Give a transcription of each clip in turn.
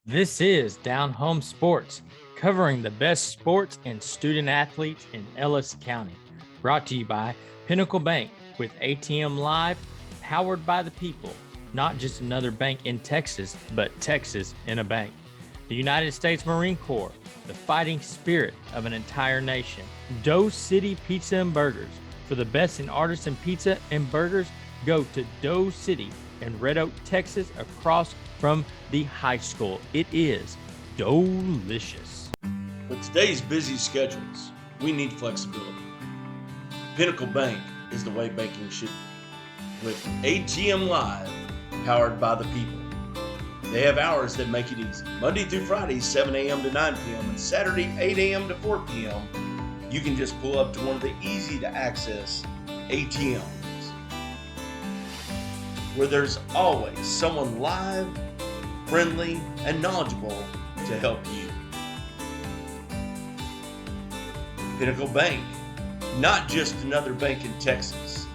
This is DownHome Sports, covering the best sports and student athletes in Ellis County. Brought to you by Pinnacle Bank with ATM Live, powered by the people. Not just another bank in Texas, but Texas in a bank. The United States Marine Corps, the fighting spirit of an entire nation. Doe City Pizza and Burgers. For the best in artisan pizza and burgers, go to Doe City in Red Oak, Texas, across from the high school. It is delicious. With today's busy schedules, we need flexibility. Pinnacle Bank is the way banking should be. With ATM Live, powered by the people. They have hours that make it easy. Monday through Friday, 7 a.m. to 9 p.m. and Saturday, 8 a.m. to 4 p.m. You can just pull up to one of the easy to access ATMs, where there's always someone live, friendly, and knowledgeable to help you. Pinnacle Bank, not just another bank in Texas,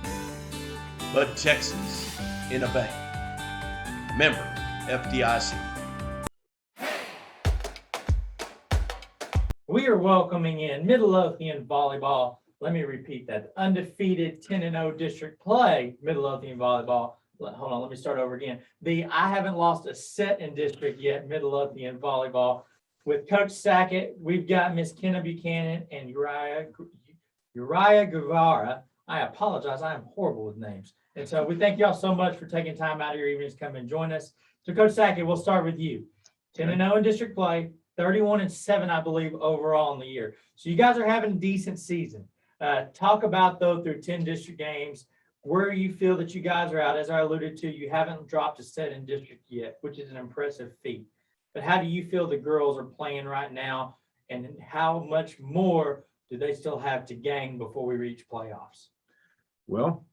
but Texas in a bank. Member FDIC. We are welcoming in Midlothian Volleyball. Let me repeat that. Undefeated 10-0 district play, Midlothian Volleyball. Hold on, let me start over again. I haven't lost a set in district yet, Midlothian Volleyball. With Coach Sackett, we've got Miss Kenna Buchanan and Uriah Guevara. I apologize, I am horrible with names. And so we thank y'all so much for taking time out of your evenings to come and join us. So Coach Sackett, we'll start with you. 10-0 in district play, 31-7, I believe, overall in the year. So you guys are having a decent season. Talk about, though, through 10 district games, where you feel that you guys are out. As I alluded to, you haven't dropped a set in district yet, which is an impressive feat. But how do you feel the girls are playing right now, and how much more do they still have to gain before we reach playoffs? Well,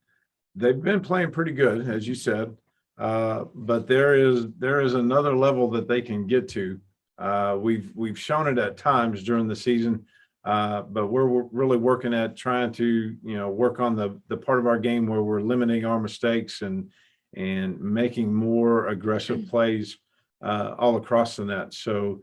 they've been playing pretty good, as you said, but there is another level that they can get to. We've shown it at times during the season, but we're really working at trying to work on the part of our game where we're limiting our mistakes and making more aggressive plays all across the net. So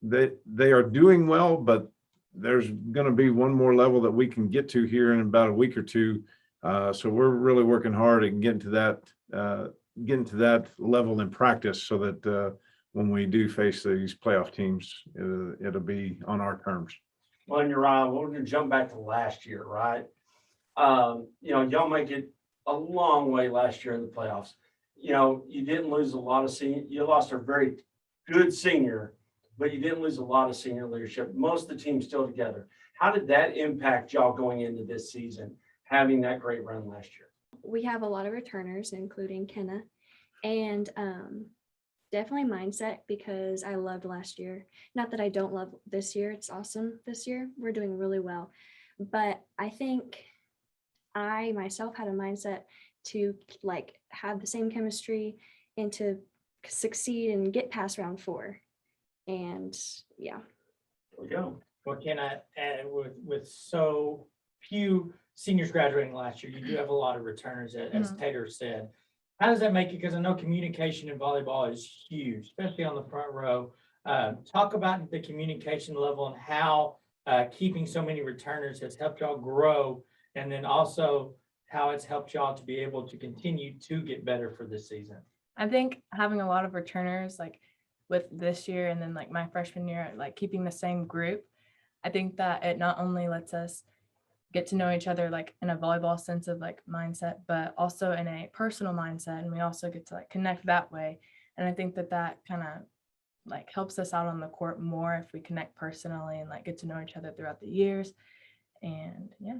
they are doing well, but there's going to be one more level that we can get to here in about a week or two. So we're really working hard at getting to that level in practice, so that when we do face these playoff teams, it'll be on our terms. Well, and you're right. We're going to jump back to last year, right? Y'all make it a long way last year in the playoffs. You didn't lose a lot of senior. You lost a very good senior, but you didn't lose a lot of senior leadership. Most of the team's still together. How did that impact y'all going into this season, having that great run last year? We have a lot of returners, including Kenna, and definitely mindset, because I loved last year. Not that I don't love this year. It's awesome this year. We're doing really well. But I think I myself had a mindset to have the same chemistry and to succeed and get past round 4. And yeah. There we go. Well, Kenna, with so few seniors graduating last year, you do have a lot of returners, as Tater said. How does that make it? Because I know communication in volleyball is huge, especially on the front row. Talk about the communication level and how keeping so many returners has helped y'all grow, and then also how it's helped y'all to be able to continue to get better for this season. I think having a lot of returners, with this year and then my freshman year, keeping the same group, I think that it not only lets us get to know each other in a volleyball sense of mindset, but also in a personal mindset, and we also get to connect that way. And I think that kind of helps us out on the court more if we connect personally and get to know each other throughout the years. And yeah.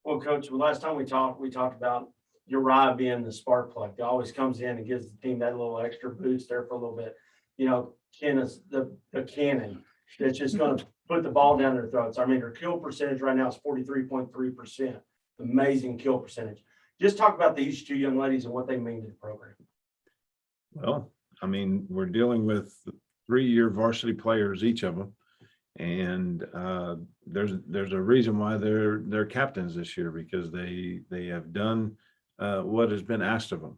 Well, Coach, last time we talked about Uriah being the spark plug. He always comes in and gives the team that little extra boost there for a little bit. Ken is the cannon that's just going to put the ball down their throats. I mean, her kill percentage right now is 43.3%. Amazing kill percentage. Just talk about these two young ladies and what they mean to the program. Well, I mean, we're dealing with 3-year varsity players, each of them. And there's a reason why they're captains this year, because they have done what has been asked of them.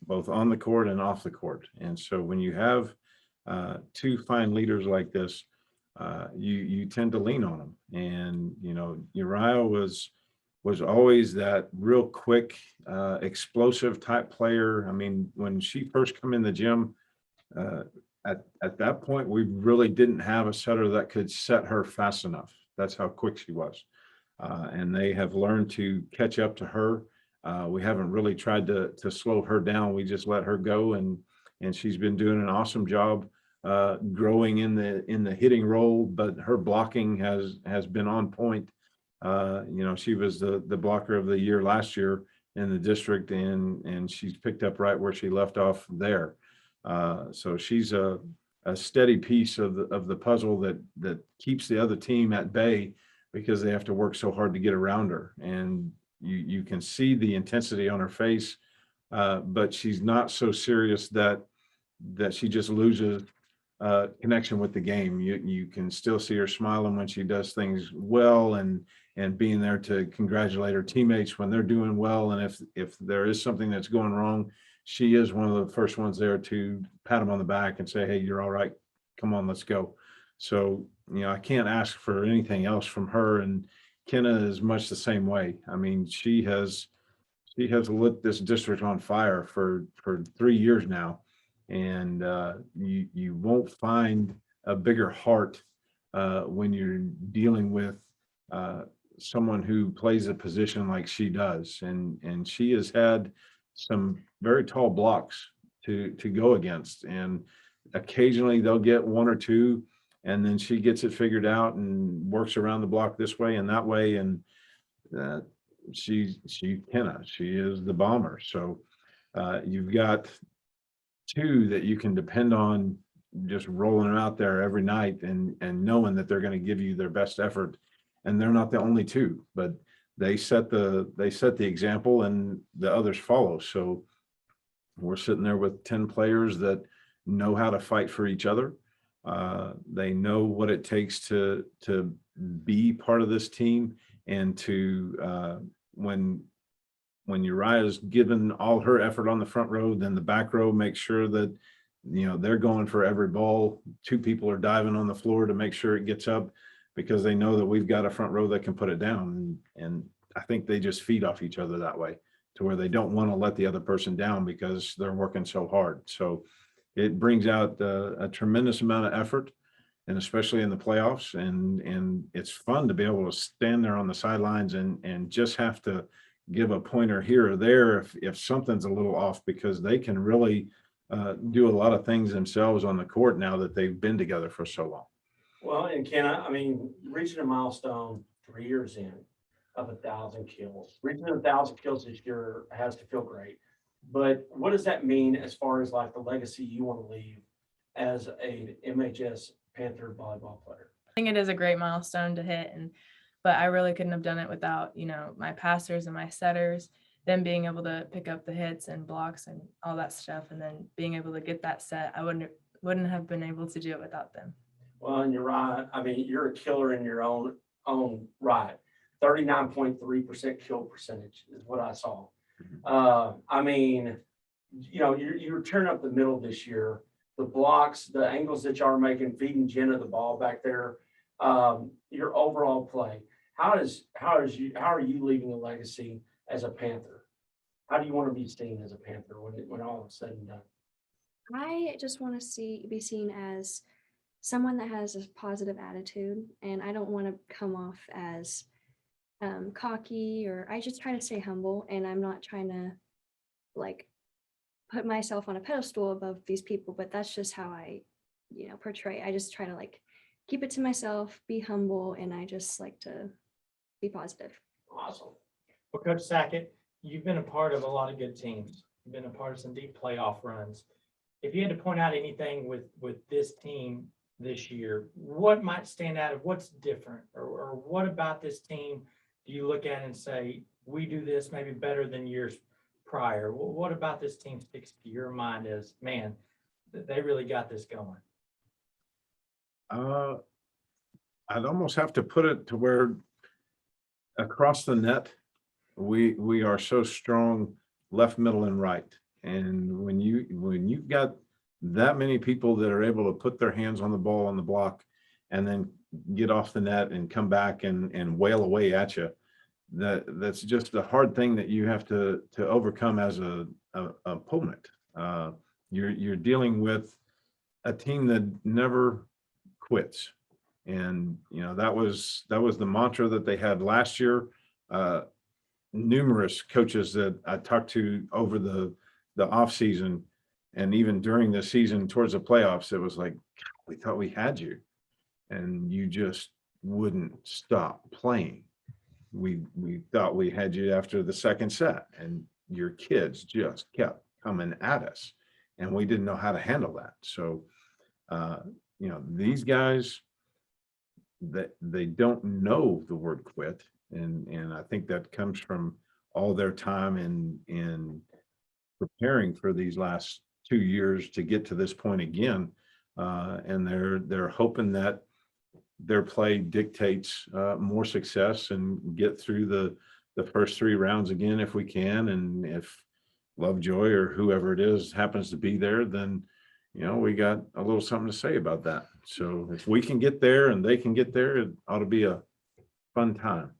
both on the court and off the court. And so when you have two fine leaders like this, you tend to lean on them. And, you know, Uriah was always that real quick, explosive type player. I mean, when she first come in the gym, at that point, we really didn't have a setter that could set her fast enough. That's how quick she was. And they have learned to catch up to her. We haven't really tried to slow her down. We just let her go, and she's been doing an awesome job growing in the hitting role, but her blocking has been on point. You know, she was the blocker of the year last year in the district, and she's picked up right where she left off there. So she's a steady piece of the puzzle that keeps the other team at bay, because they have to work so hard to get around her. And you can see the intensity on her face, but she's not so serious that she just loses connection with the game. You can still see her smiling when she does things well, and being there to congratulate her teammates when they're doing well. And if there is something that's going wrong, she is one of the first ones there to pat them on the back and say, hey, you're all right. Come on, let's go. So, you know, I can't ask for anything else from her. And Kenna is much the same way. I mean, she has lit this district on fire for 3 years now. And you won't find a bigger heart when you're dealing with someone who plays a position like she does. And she has had some very tall blocks to go against, and occasionally they'll get one or two, and then she gets it figured out and works around the block this way and that way. And she is the bomber. So you've got two that you can depend on, just rolling them out there every night and knowing that they're going to give you their best effort. And they're not the only two, but they set the example, and the others follow. So we're sitting there with 10 players that know how to fight for each other. They know what it takes to be part of this team, and to when Uriah's given all her effort on the front row, then the back row makes sure that, you know, they're going for every ball. Two people are diving on the floor to make sure it gets up, because they know that we've got a front row that can put it down. And I think they just feed off each other that way, to where they don't want to let the other person down because they're working so hard. So it brings out a tremendous amount of effort, and especially in the playoffs. And it's fun to be able to stand there on the sidelines and just have to give a pointer here or there if something's a little off, because they can really do a lot of things themselves on the court now that they've been together for so long. Well, and Ken, I mean, reaching a milestone 3 years in of 1,000 kills, reaching 1,000 kills this year has to feel great. But what does that mean as far as like the legacy you want to leave as a MHS Panther volleyball player? I think it is a great milestone to hit, but I really couldn't have done it without, you know, my passers and my setters, them being able to pick up the hits and blocks and all that stuff, and then being able to get that set. I wouldn't have been able to do it without them. Well, and you're right. I mean, you're a killer in your own right. 39.3% kill percentage is what I saw. I mean, you know, you're tearing up the middle this year. The blocks, the angles that y'all are making, feeding Jenna the ball back there, your overall play. How are you leaving a legacy as a Panther? How do you want to be seen as a Panther when all is said and done? I just want to be seen as someone that has a positive attitude, and I don't want to come off as cocky, or I just try to stay humble, and I'm not trying to like put myself on a pedestal above these people, but that's just how I, you know, portray. I just try to like keep it to myself, be humble, and I just like to be positive. Awesome. Well, Coach Sackett, you've been a part of a lot of good teams. You've been a part of some deep playoff runs. If you had to point out anything with this team this year, what might stand out of what's different, or what about this team do you look at and say, we do this maybe better than years prior? What about this team sticks to your mind as, man, they really got this going? I'd almost have to put it to where across the net, we are so strong left, middle, and right. And when you've got that many people that are able to put their hands on the ball on the block and then get off the net and come back and wail away at you, that's just a hard thing that you have to overcome as a opponent. You're dealing with a team that never quits. And, that was the mantra that they had last year. Numerous coaches that I talked to over the off season and even during the season towards the playoffs, it was like, we thought we had you and you just wouldn't stop playing. We thought we had you after the second set and your kids just kept coming at us and we didn't know how to handle that. So, these guys, that they don't know the word quit. And I think that comes from all their time in preparing for these last 2 years to get to this point again. And they're hoping that their play dictates more success and get through the first 3 rounds again if we can. And if Lovejoy or whoever it is happens to be there, then we got a little something to say about that. So if we can get there and they can get there, it ought to be a fun time.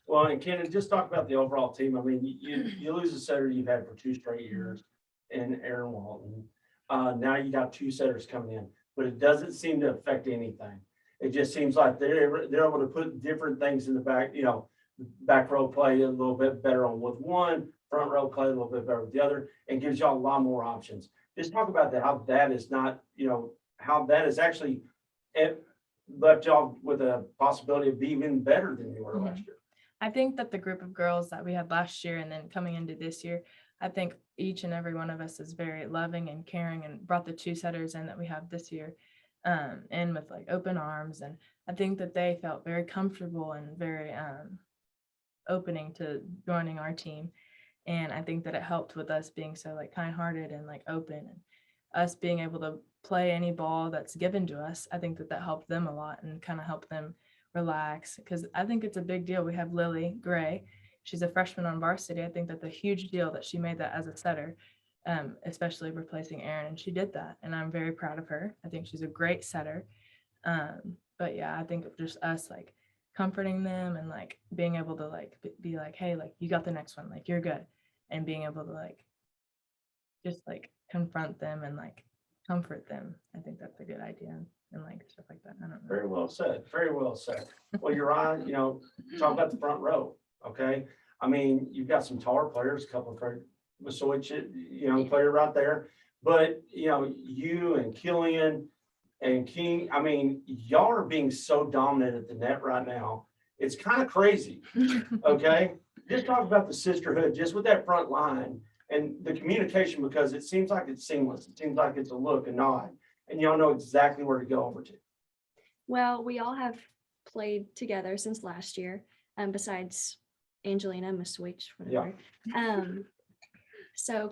Well, and Ken, just talk about the overall team. I mean, you lose a setter you've had for 2 straight years in Aaron Walton. Now you got 2 setters coming in, but it doesn't seem to affect anything. It just seems like they're able to put different things in the back, back row play a little bit better on with one, front row play a little bit better with the other, and gives y'all a lot more options. Just talk about that, how that is not, how that is actually left y'all with a possibility of being even better than you were last year. I think that the group of girls that we had last year and then coming into this year, I think each and every one of us is very loving and caring and brought the 2 setters in that we have this year in with like open arms. And I think that they felt very comfortable and very opening to joining our team. And I think that it helped with us being so like kind-hearted and like open and us being able to play any ball that's given to us. I think that helped them a lot and kind of helped them relax, because I think it's a big deal. We have Lily Gray. She's a freshman on varsity. I think that's a huge deal that she made that as a setter, especially replacing Erin, and she did that. And I'm very proud of her. I think she's a great setter. But yeah, I think just us like comforting them and like being able to like be like, hey, like you got the next one, like you're good. And being able to like just like confront them and like comfort them. I think that's a good idea. And like stuff like that. I don't know. Very well said. Very well said. Well, you're on, talk about the front row. Okay. I mean, you've got some taller players, a couple of Varsity, player right there. But, you and Killian and King, I mean, y'all are being so dominant at the net right now. It's kind of crazy. Okay. Just talk about the sisterhood, just with that front line and the communication, because it seems like it's seamless. It seems like it's a look, a nod, and y'all know exactly where to go over to. Well, we all have played together since last year, besides Angelina, Miss Switch, whatever. Yeah. So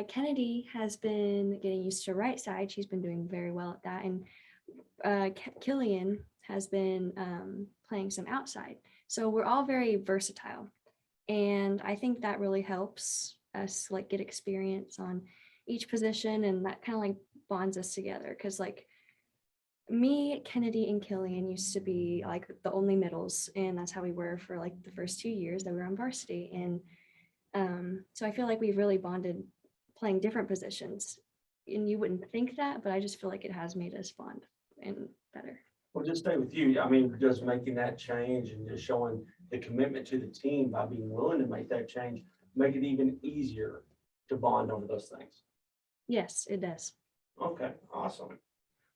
Kennedy has been getting used to right side. She's been doing very well at that. And Killian has been playing some outside. So we're all very versatile. And I think that really helps us like get experience on each position, and that kind of like bonds us together. Because like me, Kennedy, and Killian used to be like the only middles, and that's how we were for like the first 2 years that we were on varsity. And so I feel like we've really bonded playing different positions, and you wouldn't think that, but I just feel like it has made us bond and better. Well, just stay with you. I mean, just making that change and just showing the commitment to the team by being willing to make that change, make it even easier to bond over those things. Yes, it does. Okay, awesome.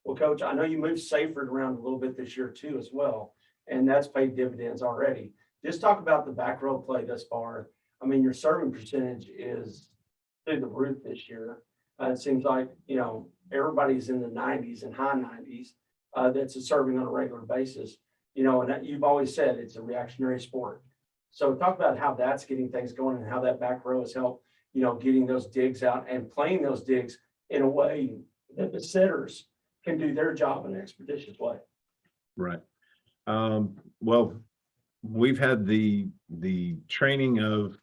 Well, Coach, I know you moved Saferd around a little bit this year too as well, and that's paid dividends already. Just talk about the back row play thus far. I mean, your serving percentage is through the roof this year. It seems like, everybody's in the 90s and high 90s that's serving on a regular basis, and you've always said it's a reactionary sport. So talk about how that's getting things going and how that back row has helped, getting those digs out and playing those digs in a way that the setters can do their job in an expeditious way. Right. Well, we've had the training of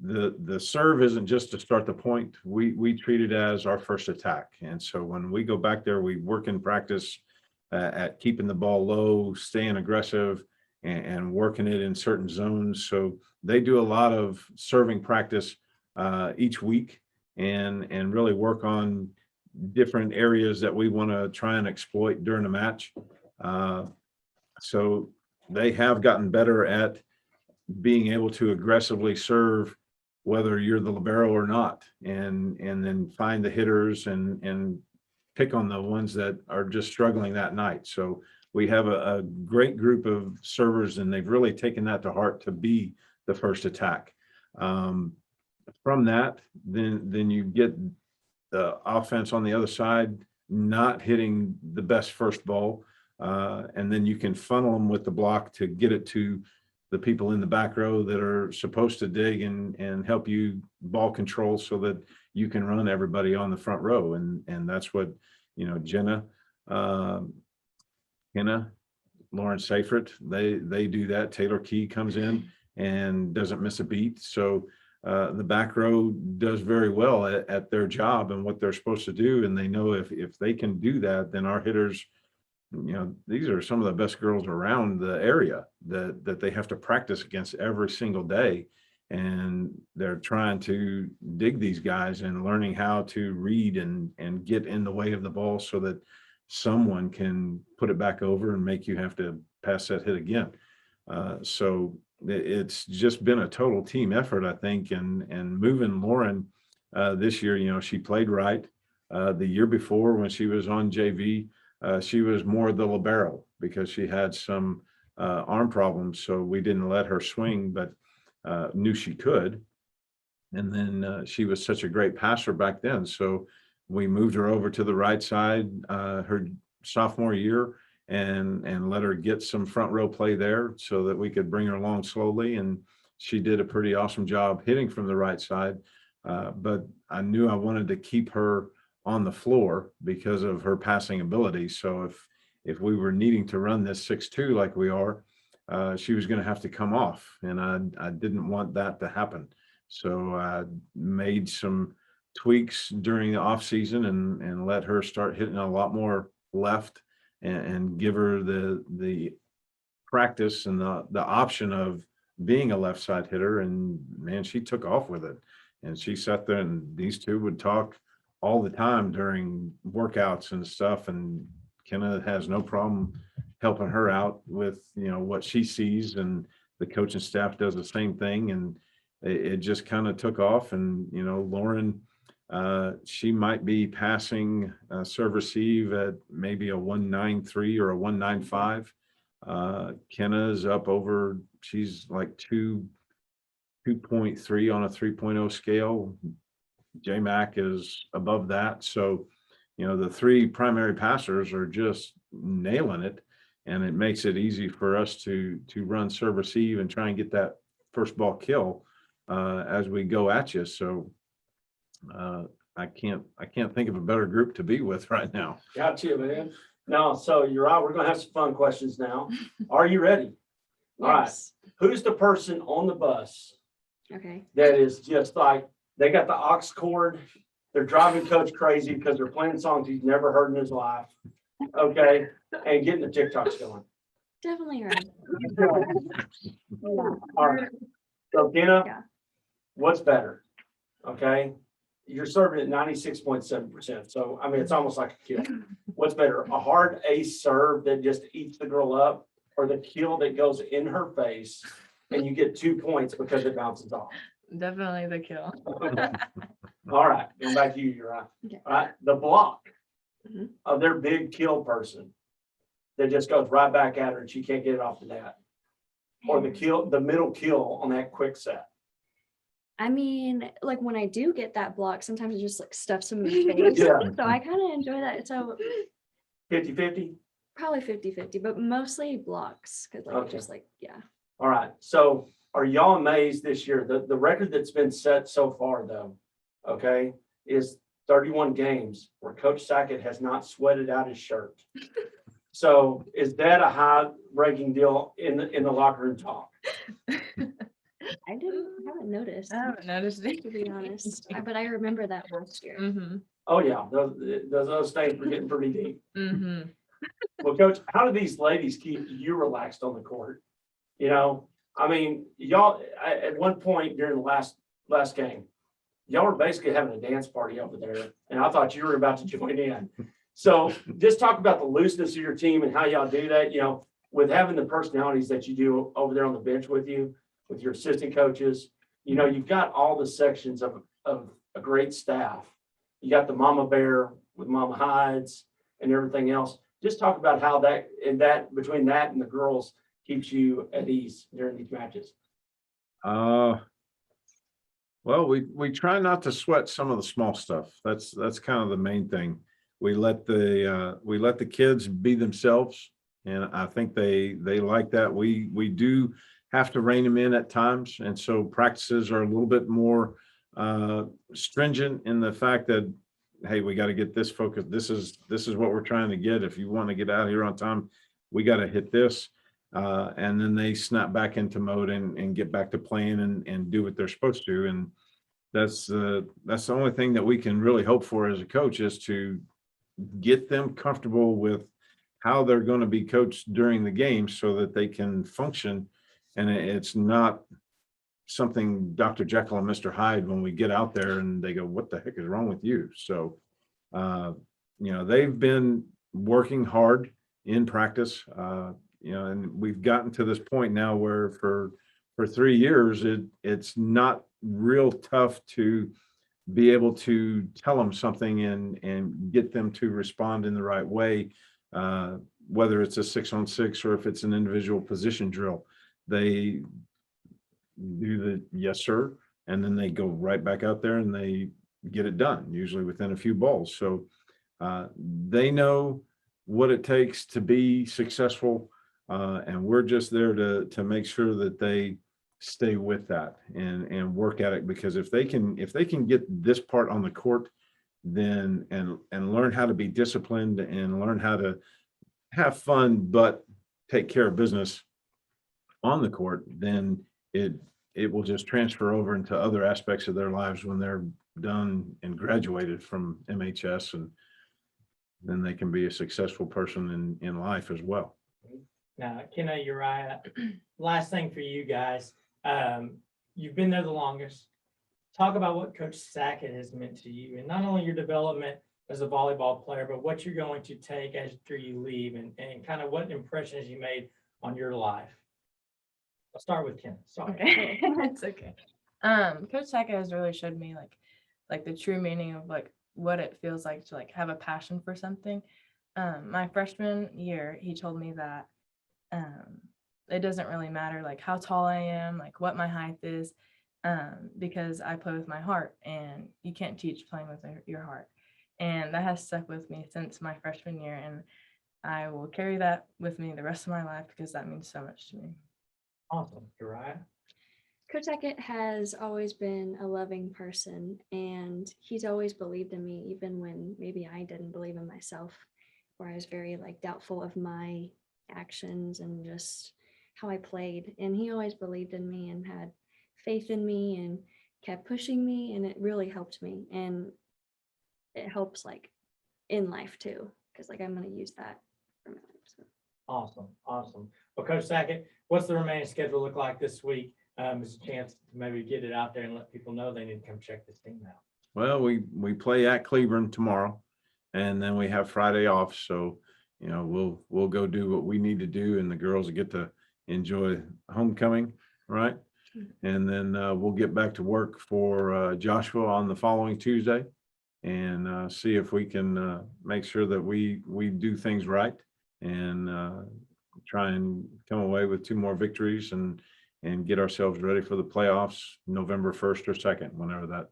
the serve isn't just to start the point. We treat it as our first attack. And so when we go back there, we work in practice at keeping the ball low, staying aggressive, and working it in certain zones. So they do a lot of serving practice each week and really work on different areas that we want to try and exploit during the match. So they have gotten better at being able to aggressively serve, whether you're the libero or not, and then find the hitters and pick on the ones that are just struggling that night. So we have a great group of servers, and they've really taken that to heart to be the first attack. From that, then you get the offense on the other side not hitting the best first ball, and then you can funnel them with the block to get it to the people in the back row that are supposed to dig and help you ball control so that you can run everybody on the front row. And that's what, Jenna, Kenna, Lauren Seifert, they do that. Taylor Key comes in and doesn't miss a beat. So the back row does very well at their job and what they're supposed to do. And they know if they can do that, then our hitters, these are some of the best girls around the area that they have to practice against every single day. And they're trying to dig these guys and learning how to read and get in the way of the ball so that someone can put it back over and make you have to pass that hit again. So it's just been a total team effort, I think. And moving Lauren this year, she played right. The year before when she was on JV, she was more the libero because she had some arm problems. So we didn't let her swing, but knew she could. And then she was such a great passer back then. So we moved her over to the right side her sophomore year and let her get some front row play there so that we could bring her along slowly. And she did a pretty awesome job hitting from the right side. But I knew I wanted to keep her on the floor because of her passing ability. So if we were needing to run this 6-2 like we are, she was going to have to come off, and I didn't want that to happen. So I made some tweaks during the off season and let her start hitting a lot more left and give her the practice and the option of being a left side hitter. And man, she took off with it. And she sat there, and these two would talk all the time during workouts and stuff. And Kenna has no problem helping her out with, what she sees, and the coaching staff does the same thing. And it just kind of took off. And, Lauren, she might be passing serve receive at maybe a 193 or a 195. Kenna's up over, she's like 2.3 on a 3.0 scale. J-Mac is above that. So, the three primary passers are just nailing it, and it makes it easy for us to run serve receive and try and get that first ball kill as we go at you. So I can't think of a better group to be with right now. Got you, man. No, so you're right. We're going to have some fun questions now. Are you ready? All right. Yes. Who's the person on the bus Okay. that is just like, they got the aux cord, they're driving coach crazy because they're playing songs he's never heard in his life, okay, and getting the TikToks going? Definitely right. All right, so Kenna, Yeah. what's better? Okay, you're serving at 96.7%, so I mean, it's almost like a kill. What's better, a hard ace serve that just eats the girl up, or the kill that goes in her face and you get 2 points because it bounces off? Definitely the kill. All right, going back to you, Uriah. Okay. All right, the block Mhm. of their big kill person that just goes right back at her and she can't get it off the net, or the middle kill on that quick set. I mean, like when I do get that block, sometimes it just like stuffs them in the face. Yeah. So I kind of enjoy that. So 50-50? probably 50-50, but mostly blocks because like Okay. just like, yeah. All right, so are y'all amazed this year? The record that's been set so far though, okay, is 31 games where Coach Sackett has not sweated out his shirt. So is that a high ranking deal in the locker room talk? haven't noticed, I haven't noticed it. to be honest, but I remember that last year. Mm-hmm. Oh, yeah, those stains were getting pretty deep. Mm-hmm. Well, Coach, how do these ladies keep you relaxed on the court? You know, I mean, y'all, at one point during the last game, y'all were basically having a dance party over there, and I thought you were about to join in. So just talk about the looseness of your team and how y'all do that, you know, with having the personalities that you do over there on the bench with you, with your assistant coaches. You know, you've got all the sections of a great staff. You got the mama bear with Mama Hides and everything else. Just talk about how that between that and the girls keeps you at ease during these matches. Well, we try not to sweat some of the small stuff. That's kind of the main thing. We let the kids be themselves, and I think they like that. We do have to rein them in at times, and so practices are a little bit more stringent in the fact that, hey, we got to get this focused. This is what we're trying to get. If you want to get out here on time, we got to hit this. And then they snap back into mode and get back to playing and do what they're supposed to. And that's the only thing that we can really hope for as a coach, is to get them comfortable with how they're going to be coached during the game so that they can function. And it's not something Dr. Jekyll and Mr. Hyde when we get out there and they go, what the heck is wrong with you? So, you know, they've been working hard in practice, you know, and we've gotten to this point now where for 3 years, it's not real tough to be able to tell them something and get them to respond in the right way, whether it's a 6-on-6 or if it's an individual position drill. They do the yes, sir, and then they go right back out there and they get it done, usually within a few balls. So they know what it takes to be successful, and we're just there to make sure that they stay with that and work at it, because if they can get this part on the court, then and learn how to be disciplined and learn how to have fun but take care of business on the court, then it will just transfer over into other aspects of their lives when they're done and graduated from MHS, and then they can be a successful person in life as well. Now, Kenna, Uriah, last thing for you guys. You've been there the longest. Talk about what Coach Sackett has meant to you, and not only your development as a volleyball player, but what you're going to take after you leave, and kind of what impressions you made on your life. I'll start with Kenna. Sorry. Okay. That's okay. Coach Sackett has really showed me like the true meaning of like what it feels like to like have a passion for something. My freshman year, he told me that it doesn't really matter like how tall I am, like what my height is, because I play with my heart, and you can't teach playing with your heart. And that has stuck with me since my freshman year, and I will carry that with me the rest of my life because that means so much to me. Awesome. Uriah? Coach Sackett has always been a loving person, and he's always believed in me, even when maybe I didn't believe in myself, where I was very like doubtful of my actions and just how I played. And he always believed in me and had faith in me and kept pushing me, and it really helped me. And it helps like in life too, because like I'm going to use that for my life. So. Awesome. Well, Coach Sackett, what's the remaining schedule look like this week? There's a chance to maybe get it out there and let people know they need to come check this team out. Well, we play at Cleburne tomorrow, and then we have Friday off. So, you know, we'll go do what we need to do, and the girls get to enjoy homecoming, right? And then we'll get back to work for Joshua on the following Tuesday, and see if we can make sure that we do things right, and try and come away with 2 more victories and get ourselves ready for the playoffs November 1st or 2nd, whenever that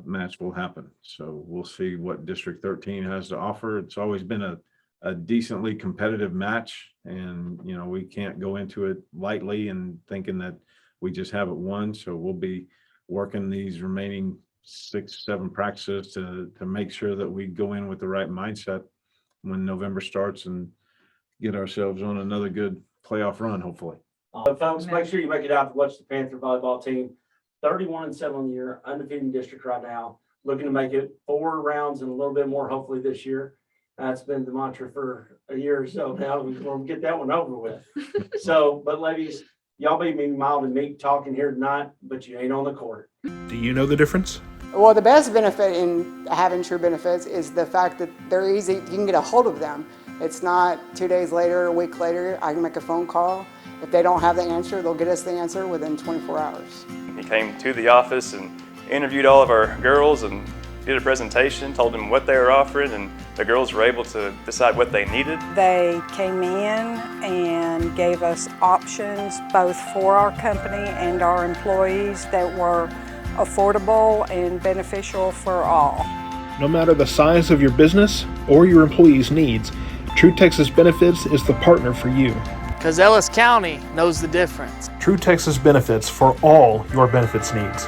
match will happen. So we'll see what District 13 has to offer. It's always been a decently competitive match, and you know, we can't go into it lightly and thinking that we just have it won. So we'll be working these remaining 6-7 practices to make sure that we go in with the right mindset when November starts and get ourselves on another good playoff run, hopefully. But folks, make sure you make it out to watch the Panther volleyball team. 31-7 on the year, undefeated in district right now. Looking to make it 4 rounds and a little bit more hopefully this year. That's been the mantra for a year or so now. We'll get that one over with. So, but ladies, y'all be mild and meek talking here tonight, but you ain't on the court. Do you know the difference? Well, the best benefit in having True Benefits is the fact that they're easy. You can get a hold of them. It's not 2 days later, a week later, I can make a phone call. If they don't have the answer, they'll get us the answer within 24 hours. He came to the office and interviewed all of our girls and did a presentation, told them what they were offering, and the girls were able to decide what they needed. They came in and gave us options both for our company and our employees that were affordable and beneficial for all. No matter the size of your business or your employees' needs, True Texas Benefits is the partner for you. Because Ellis County knows the difference. True Texas Benefits for all your benefits needs.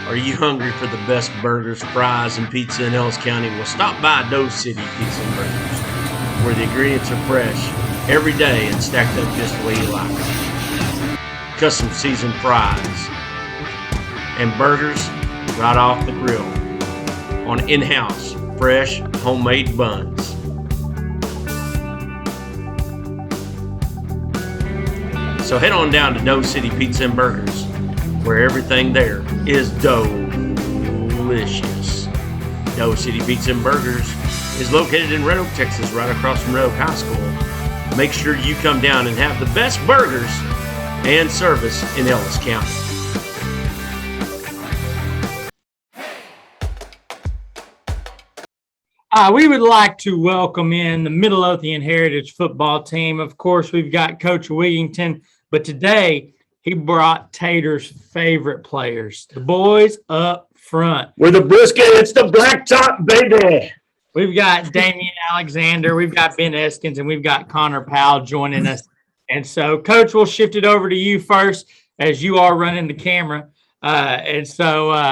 Are you hungry for the best burgers, fries, and pizza in Ellis County? Well, stop by Doe City Pizza and Burgers, where the ingredients are fresh every day and stacked up just the way you like them. Custom seasoned fries and burgers right off the grill on in-house fresh homemade buns. So head on down to Doe City Pizza and Burgers, where everything there is delicious. Doe City Pizza and Burgers is located in Red Oak, Texas, right across from Red Oak High School. Make sure you come down and have the best burgers and service in Ellis County. We would like to welcome in the Midlothian Heritage football team. Of course, we've got Coach Wigington, but today he brought Tater's favorite players, the boys up front. We're the Brisket, it's the Blacktop, baby. We've got Damian Alexander, we've got Ben Eskins, and we've got Connor Powell joining us. And so, Coach, we'll shift it over to you first as you are running the camera.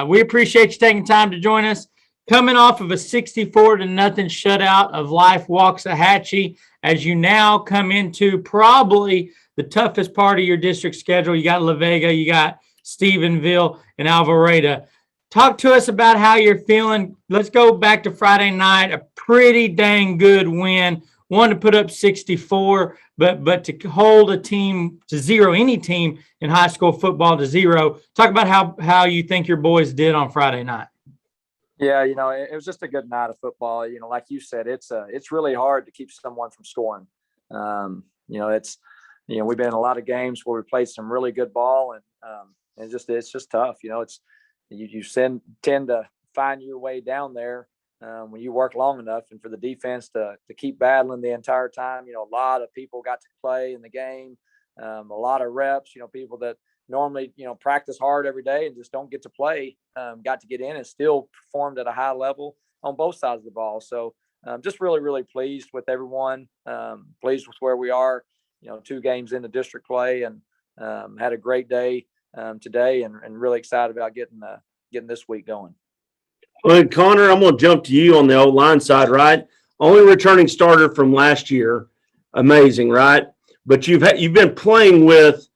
We appreciate you taking time to join us. Coming off of a 64-0 shutout of Life Waxahachie, as you now come into probably the toughest part of your district schedule. You got La Vega, you got Stephenville, and Alvarado. Talk to us about how you're feeling. Let's go back to Friday night, a pretty dang good win. One to put up 64, but to hold a team to zero, any team in high school football to zero. Talk about how you think your boys did on Friday night. Yeah, it was just a good night of football. Like you said, it's really hard to keep someone from scoring. We've been in a lot of games where we played some really good ball, and it's just tough. You tend to find your way down there when you work long enough, and for the defense to keep battling the entire time. A lot of people got to play in the game, a lot of reps. People that normally practice hard every day and just don't get to play got to get in and still performed at a high level on both sides of the ball. So just really, really pleased with everyone, pleased with where we are, 2 games into district play, and had a great day today, and really excited about getting this week going. Well, Connor, I'm going to jump to you on the old line side, right? Only returning starter from last year. Amazing, right? But you've been playing with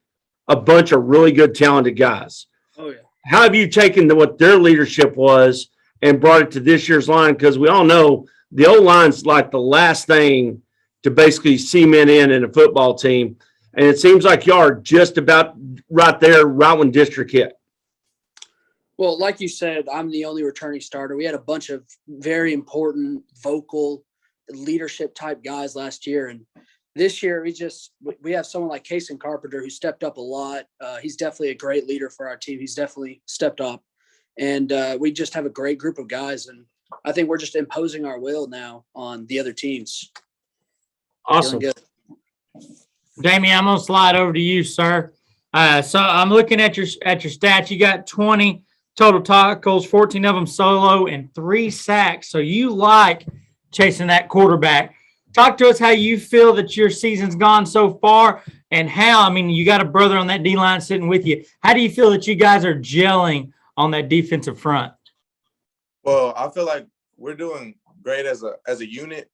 a bunch of really good, talented guys. Oh, yeah. How have you taken what their leadership was and brought it to this year's line? Because we all know the old line's like the last thing to basically cement in a football team. And it seems like you are just about right there, right when district hit. Well, like you said, I'm the only returning starter. We had a bunch of very important vocal leadership type guys last year. And this year we have someone like Kason Carpenter who stepped up a lot. He's definitely a great leader for our team. He's definitely stepped up. And we just have a great group of guys. And I think we're just imposing our will now on the other teams. Awesome. Damien, I'm going to slide over to you, sir. So I'm looking at your stats. You got 20 total tackles, 14 of them solo, and 3 sacks. So you like chasing that quarterback. Talk to us how you feel that your season's gone so far, and you got a brother on that D-line sitting with you. How do you feel that you guys are gelling on that defensive front? Well, I feel like we're doing great as a unit.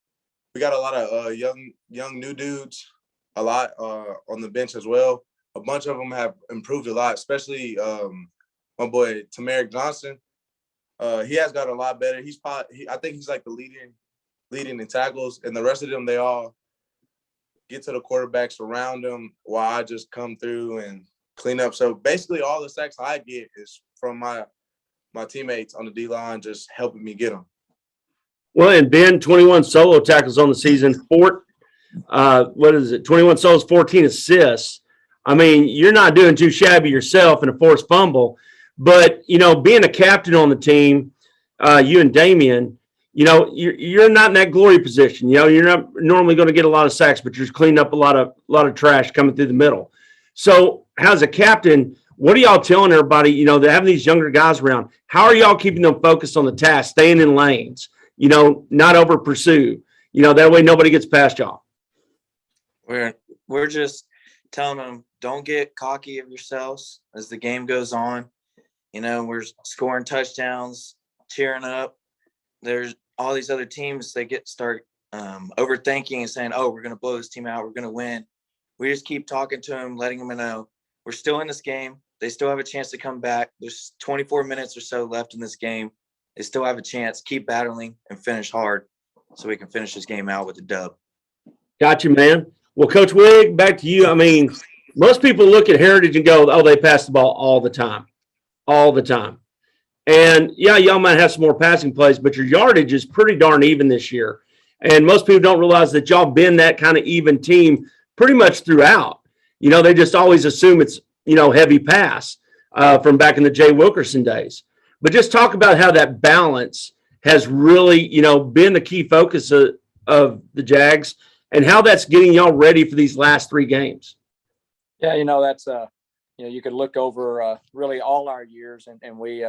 We got a lot of young new dudes, a lot on the bench as well. A bunch of them have improved a lot, especially my boy Tamarick Johnson. He has got a lot better. I think he's like the leading in tackles, and the rest of them, they all get to the quarterback, surround them, while I just come through and clean up. So basically all the sacks I get is from my teammates on the D-line just helping me get them. Well, and Ben, 21 solo tackles on the season, 21 solos, 14 assists. I mean, you're not doing too shabby yourself in a forced fumble, but, being a captain on the team, you and Damien, you're not in that glory position. You're not normally going to get a lot of sacks, but you're cleaning up a lot of trash coming through the middle. So as a captain, what are y'all telling everybody, they're having these younger guys around? How are y'all keeping them focused on the task, staying in lanes, not over pursue, that way nobody gets past y'all? We're just telling them, don't get cocky of yourselves as the game goes on. We're scoring touchdowns, cheering up. There's all these other teams, they start overthinking and saying, oh, we're going to blow this team out, we're going to win. We just keep talking to them, letting them know we're still in this game. They still have a chance to come back. There's 24 minutes or so left in this game. They still have a chance. Keep battling and finish hard so we can finish this game out with a dub. Got you, man. Well, Coach Wigg, back to you. I mean, most people look at Heritage and go, oh, they pass the ball all the time. And, yeah, y'all might have some more passing plays, but your yardage is pretty darn even this year. And most people don't realize that y'all been that kind of even team pretty much throughout. You know, they just always assume it's, you know, heavy pass from back in the Jay Wilkerson days. But just talk about how that balance has really, you know, been the key focus of the Jags and how that's getting y'all ready for these last 3 games. Yeah, you know, that's you know, you could look over really all our years, and we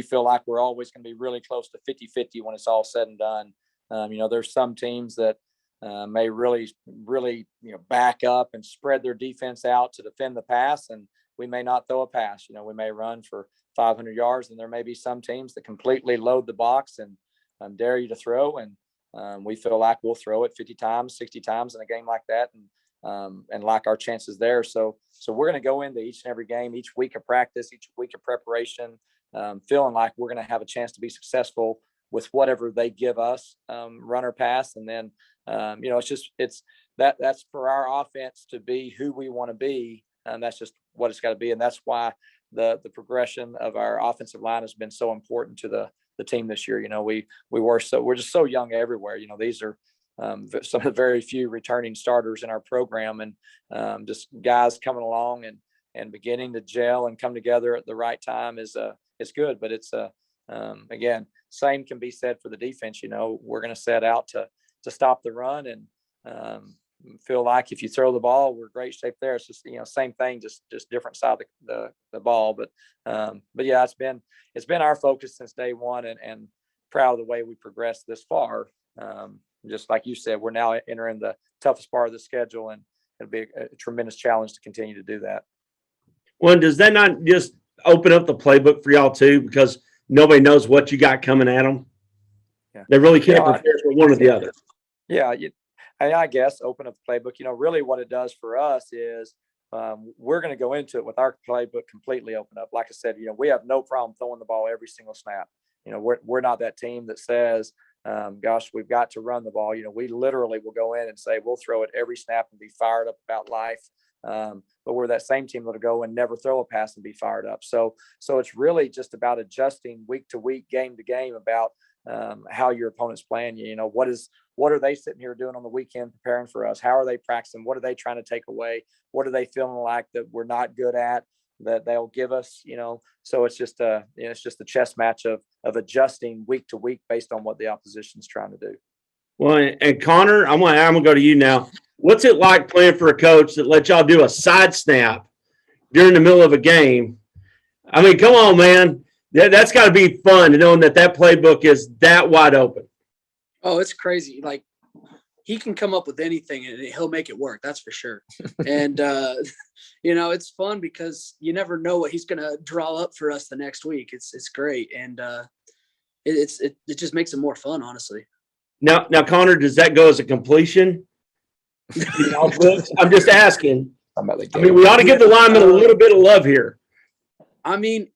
feel like we're always going to be really close to 50-50 when it's all said and done. You know, there's some teams that may really, you know, back up and spread their defense out to defend the pass, and we may not throw a pass. You know, we may run for 500 yards, and there may be some teams that completely load the box and dare you to throw. And we feel like we'll throw it 50 times, 60 times in a game like that, and like our chances there. So we're going to go into each and every game, each week of practice, each week of preparation, feeling like we're going to have a chance to be successful with whatever they give us, run or pass. And then, you know, that's for our offense to be who we want to be. And that's just what it's got to be. And that's why the progression of our offensive line has been so important to the team this year. You know, we're just so young everywhere. You know, these are some of the very few returning starters in our program, and just guys coming along and beginning to gel and come together at the right time is good. But it's again, same can be said for the defense. You know, we're going to set out to stop the run, and feel like if you throw the ball, we're great shape there. It's just, you know, same thing, just different side of the ball. But yeah, it's been our focus since day one, and proud of the way we progressed this far. Just like you said, we're now entering the toughest part of the schedule, and it'll be a tremendous challenge to continue to do that. Well, does that not just open up the playbook for y'all too? Because nobody knows what you got coming at them. Yeah. They really can't prepare for one or the other. Yeah. I guess open up the playbook. You know, really what it does for us is we're going to go into it with our playbook completely open up. Like I said, you know, we have no problem throwing the ball every single snap. You know, we're not that team that says, gosh, we've got to run the ball. You know, we literally will go in and say, we'll throw it every snap and be fired up about life. But we're that same team that'll go and never throw a pass and be fired up. So it's really just about adjusting week to week, game to game, about how your opponent's playing you. You know, what are they sitting here doing on the weekend preparing for us? How are they practicing? What are they trying to take away? What are they feeling like that we're not good at that they'll give us? You know, so it's just a chess match of adjusting week to week based on what the opposition's trying to do. Well, and Connor, I'm gonna go to you now. What's it like playing for a coach that lets y'all do a side snap during the middle of a game? I mean, come on, man. That's got to be fun to knowing that playbook is that wide open. Oh, it's crazy. Like, he can come up with anything and he'll make it work. That's for sure. And, you know, it's fun because you never know what he's going to draw up for us the next week. It's great. And it just makes it more fun, honestly. Now, Connor, does that go as a completion? I'm just asking. I mean, we ought to give the lineman a little bit of love here. I mean,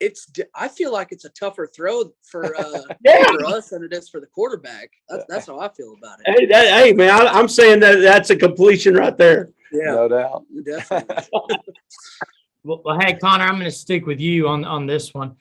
I feel like it's a tougher throw for us than it is for the quarterback. That's how I feel about it. Hey, man, I'm saying that's a completion right there. Yeah, no doubt. Definitely. Well, hey, Connor, I'm going to stick with you on this one.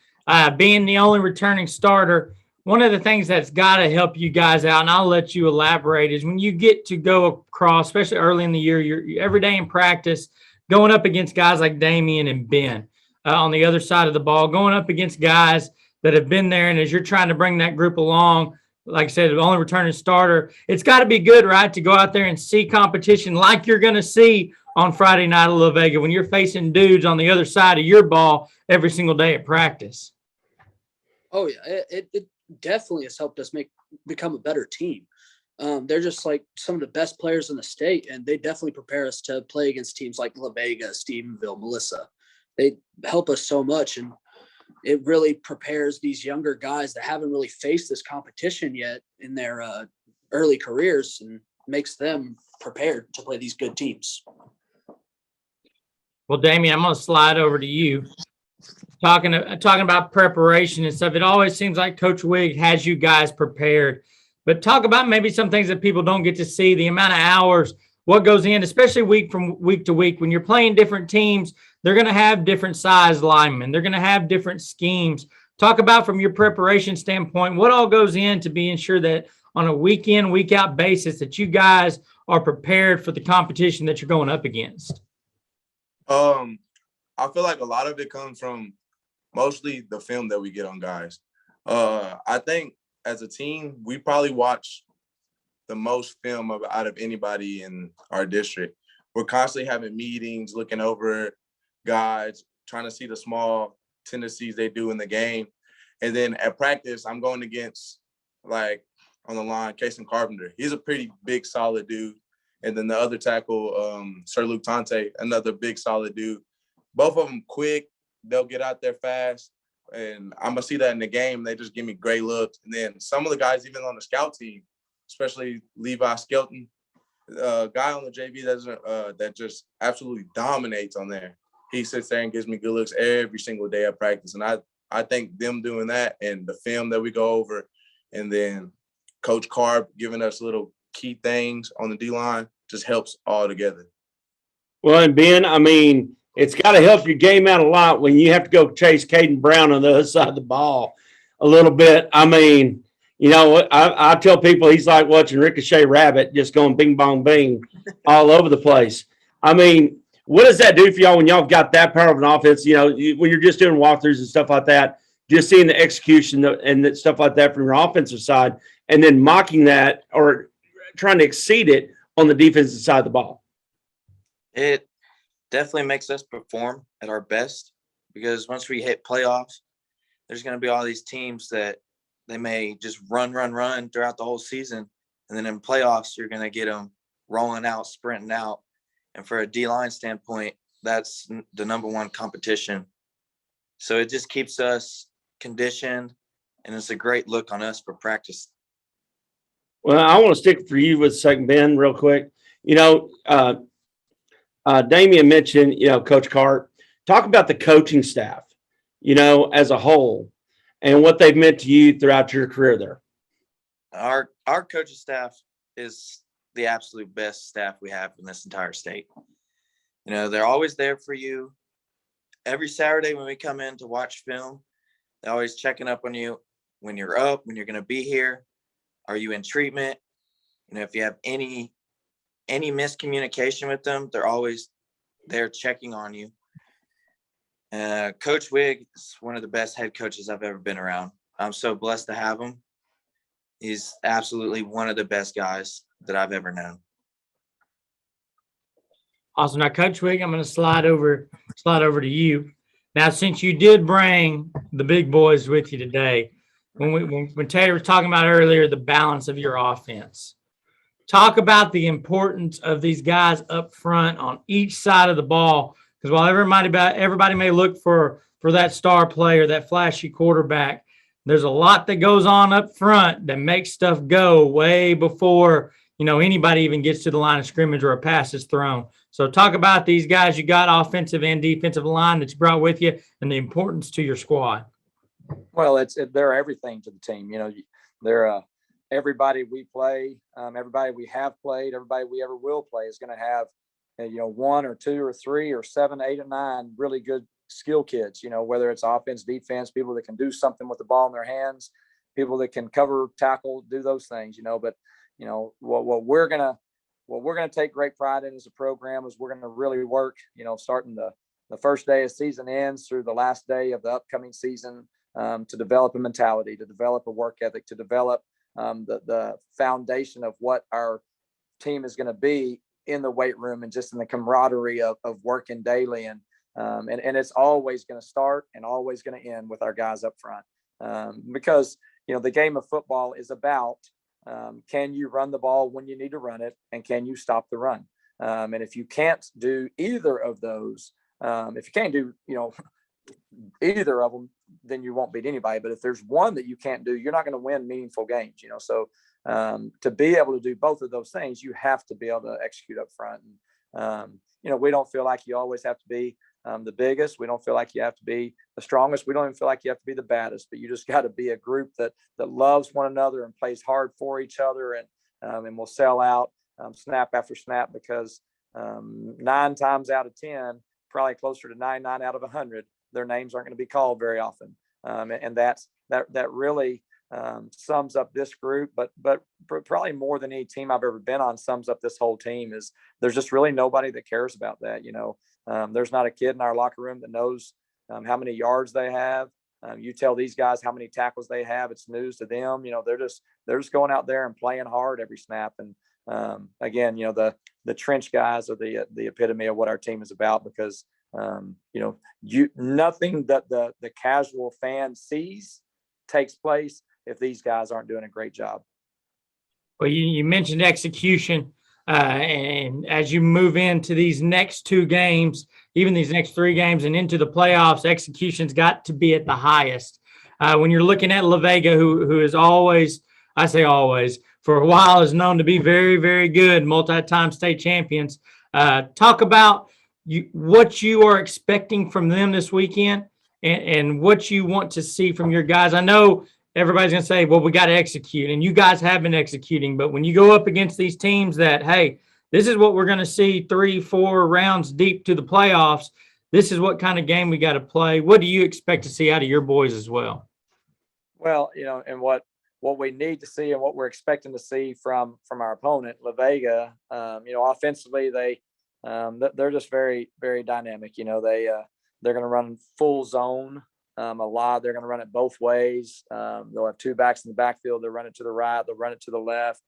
Being the only returning starter, one of the things that's got to help you guys out, and I'll let you elaborate, is when you get to go across, especially early in the year, you're every day in practice, going up against guys like Damian and Ben. On the other side of the ball, going up against guys that have been there. And as you're trying to bring that group along, like I said, the only returning starter, it's got to be good, right, to go out there and see competition like you're going to see on Friday night at La Vega when you're facing dudes on the other side of your ball every single day at practice. Oh, yeah. It definitely has helped us become a better team. They're just like some of the best players in the state, and they definitely prepare us to play against teams like La Vega, Stephenville, Melissa. They help us so much, and it really prepares these younger guys that haven't really faced this competition yet in their early careers, and makes them prepared to play these good teams. Well, Damien, I'm going to slide over to you. Talking about preparation and stuff, it always seems like Coach Wigg has you guys prepared. But talk about maybe some things that people don't get to see, the amount of hours, what goes in, especially from week to week. When you're playing different teams, they're going to have different size linemen. They're going to have different schemes. Talk about, from your preparation standpoint, what all goes in to being sure that on a week in, week out basis that you guys are prepared for the competition that you're going up against. I feel like a lot of it comes from mostly the film that we get on guys. I think as a team, we probably watch the most film out of anybody in our district. We're constantly having meetings, looking over guys, trying to see the small tendencies they do in the game. And then at practice, I'm going against, like, on the line, Kason Carpenter. He's a pretty big, solid dude. And then the other tackle, Sir Luke Tante, another big, solid dude. Both of them quick. They'll get out there fast. And I'm going to see that in the game. They just give me great looks. And then some of the guys, even on the scout team, especially Levi Skelton, guy on the JV that just absolutely dominates on there. He sits there and gives me good looks every single day at practice. And I think them doing that and the film that we go over, and then Coach Carp giving us little key things on the D-line just helps all together. Well, and Ben, I mean, it's got to help your game out a lot when you have to go chase Caden Brown on the other side of the ball a little bit. I mean, you know, I tell people he's like watching Ricochet Rabbit, just going bing, bong, bing all over the place. I mean, what does that do for y'all when y'all got that power of an offense? You know, when you're just doing walkthroughs and stuff like that, just seeing the execution and stuff like that from your offensive side, and then mocking that or trying to exceed it on the defensive side of the ball. It definitely makes us perform at our best, because once we hit playoffs, there's going to be all these teams that they may just run throughout the whole season. And then in playoffs, you're going to get them rolling out, sprinting out. And for a D-line standpoint, that's the number one competition. So it just keeps us conditioned, and it's a great look on us for practice. Well, I want to stick for you with a second, Ben, real quick. You know, Damian mentioned, you know, Coach Cart. Talk about the coaching staff, you know, as a whole, and what they've meant to you throughout your career there. Our coaching staff is the absolute best staff we have in this entire state. You know, they're always there for you. Every Saturday when we come in to watch film, they're always checking up on you when you're up, when you're going to be here. Are you in treatment? You know, if you have any miscommunication with them, they're always there checking on you. Coach Wigg is one of the best head coaches I've ever been around. I'm so blessed to have him. He's absolutely one of the best guys that I've ever known. Awesome. Now, Coach Wigg, I'm going to slide over to you. Now, since you did bring the big boys with you today, when Taylor was talking about earlier the balance of your offense, talk about the importance of these guys up front on each side of the ball. Because while everybody may look for that star player, that flashy quarterback, there's a lot that goes on up front that makes stuff go way before, you know, anybody even gets to the line of scrimmage or a pass is thrown. So talk about these guys you got offensive and defensive line that you brought with you and the importance to your squad. Well, they're everything to the team. You know, they're everybody we play, everybody we have played, everybody we ever will play is going to have, you know, 1 or 2 or 3 or 7, 8 or 9 really good skill kids, you know, whether it's offense, defense, people that can do something with the ball in their hands, people that can cover, tackle, do those things, you know. But, you know, what we're going to take great pride in as a program is we're going to really work, you know, starting the first day of season ends through the last day of the upcoming season, to develop a mentality, to develop a work ethic, to develop the foundation of what our team is going to be in the weight room and just in the camaraderie of working daily. And it's always going to start and always going to end with our guys up front. Because, you know, the game of football is about, can you run the ball when you need to run it? And can you stop the run? And if you can't do either of those, if you can't do, you know, either of them, then you won't beat anybody. But if there's one that you can't do, you're not going to win meaningful games, you know. So to be able to do both of those things, you have to be able to execute up front. And, you know, we don't feel like you always have to be the biggest. We don't feel like you have to be the strongest. We don't even feel like you have to be the baddest, but you just got to be a group that loves one another and plays hard for each other, and will sell out snap after snap, because 9 times out of 10, probably closer to 99 out of 100, their names aren't going to be called very often. And that really sums up this group, but probably more than any team I've ever been on sums up this whole team is there's just really nobody that cares about that. There's not a kid in our locker room that knows how many yards they have. You tell these guys how many tackles they have, it's news to them. They're just going out there and playing hard every snap. And again, the trench guys are the epitome of what our team is about, because nothing that the casual fan sees takes place if these guys aren't doing a great job. Well, you mentioned execution, and as you move into these next 2 games, even these next 3 games and into the playoffs, execution's got to be at the highest. When you're looking at La Vega, who is always, I say always, for a while is known to be very, very good, multi-time state champions. Talk about what you are expecting from them this weekend and what you want to see from your guys. I know everybody's going to say, well, we got to execute, and you guys have been executing. But when you go up against these teams that, hey, this is what we're going to see 3-4 rounds deep to the playoffs, this is what kind of game we got to play. What do you expect to see out of your boys as well? Well, and what we need to see and what we're expecting to see from our opponent, La Vega, offensively, they're just very, very dynamic. They're going to run full zone. A lot. They're going to run it both ways. They'll have 2 backs in the backfield. They'll run it to the right. They'll run it to the left.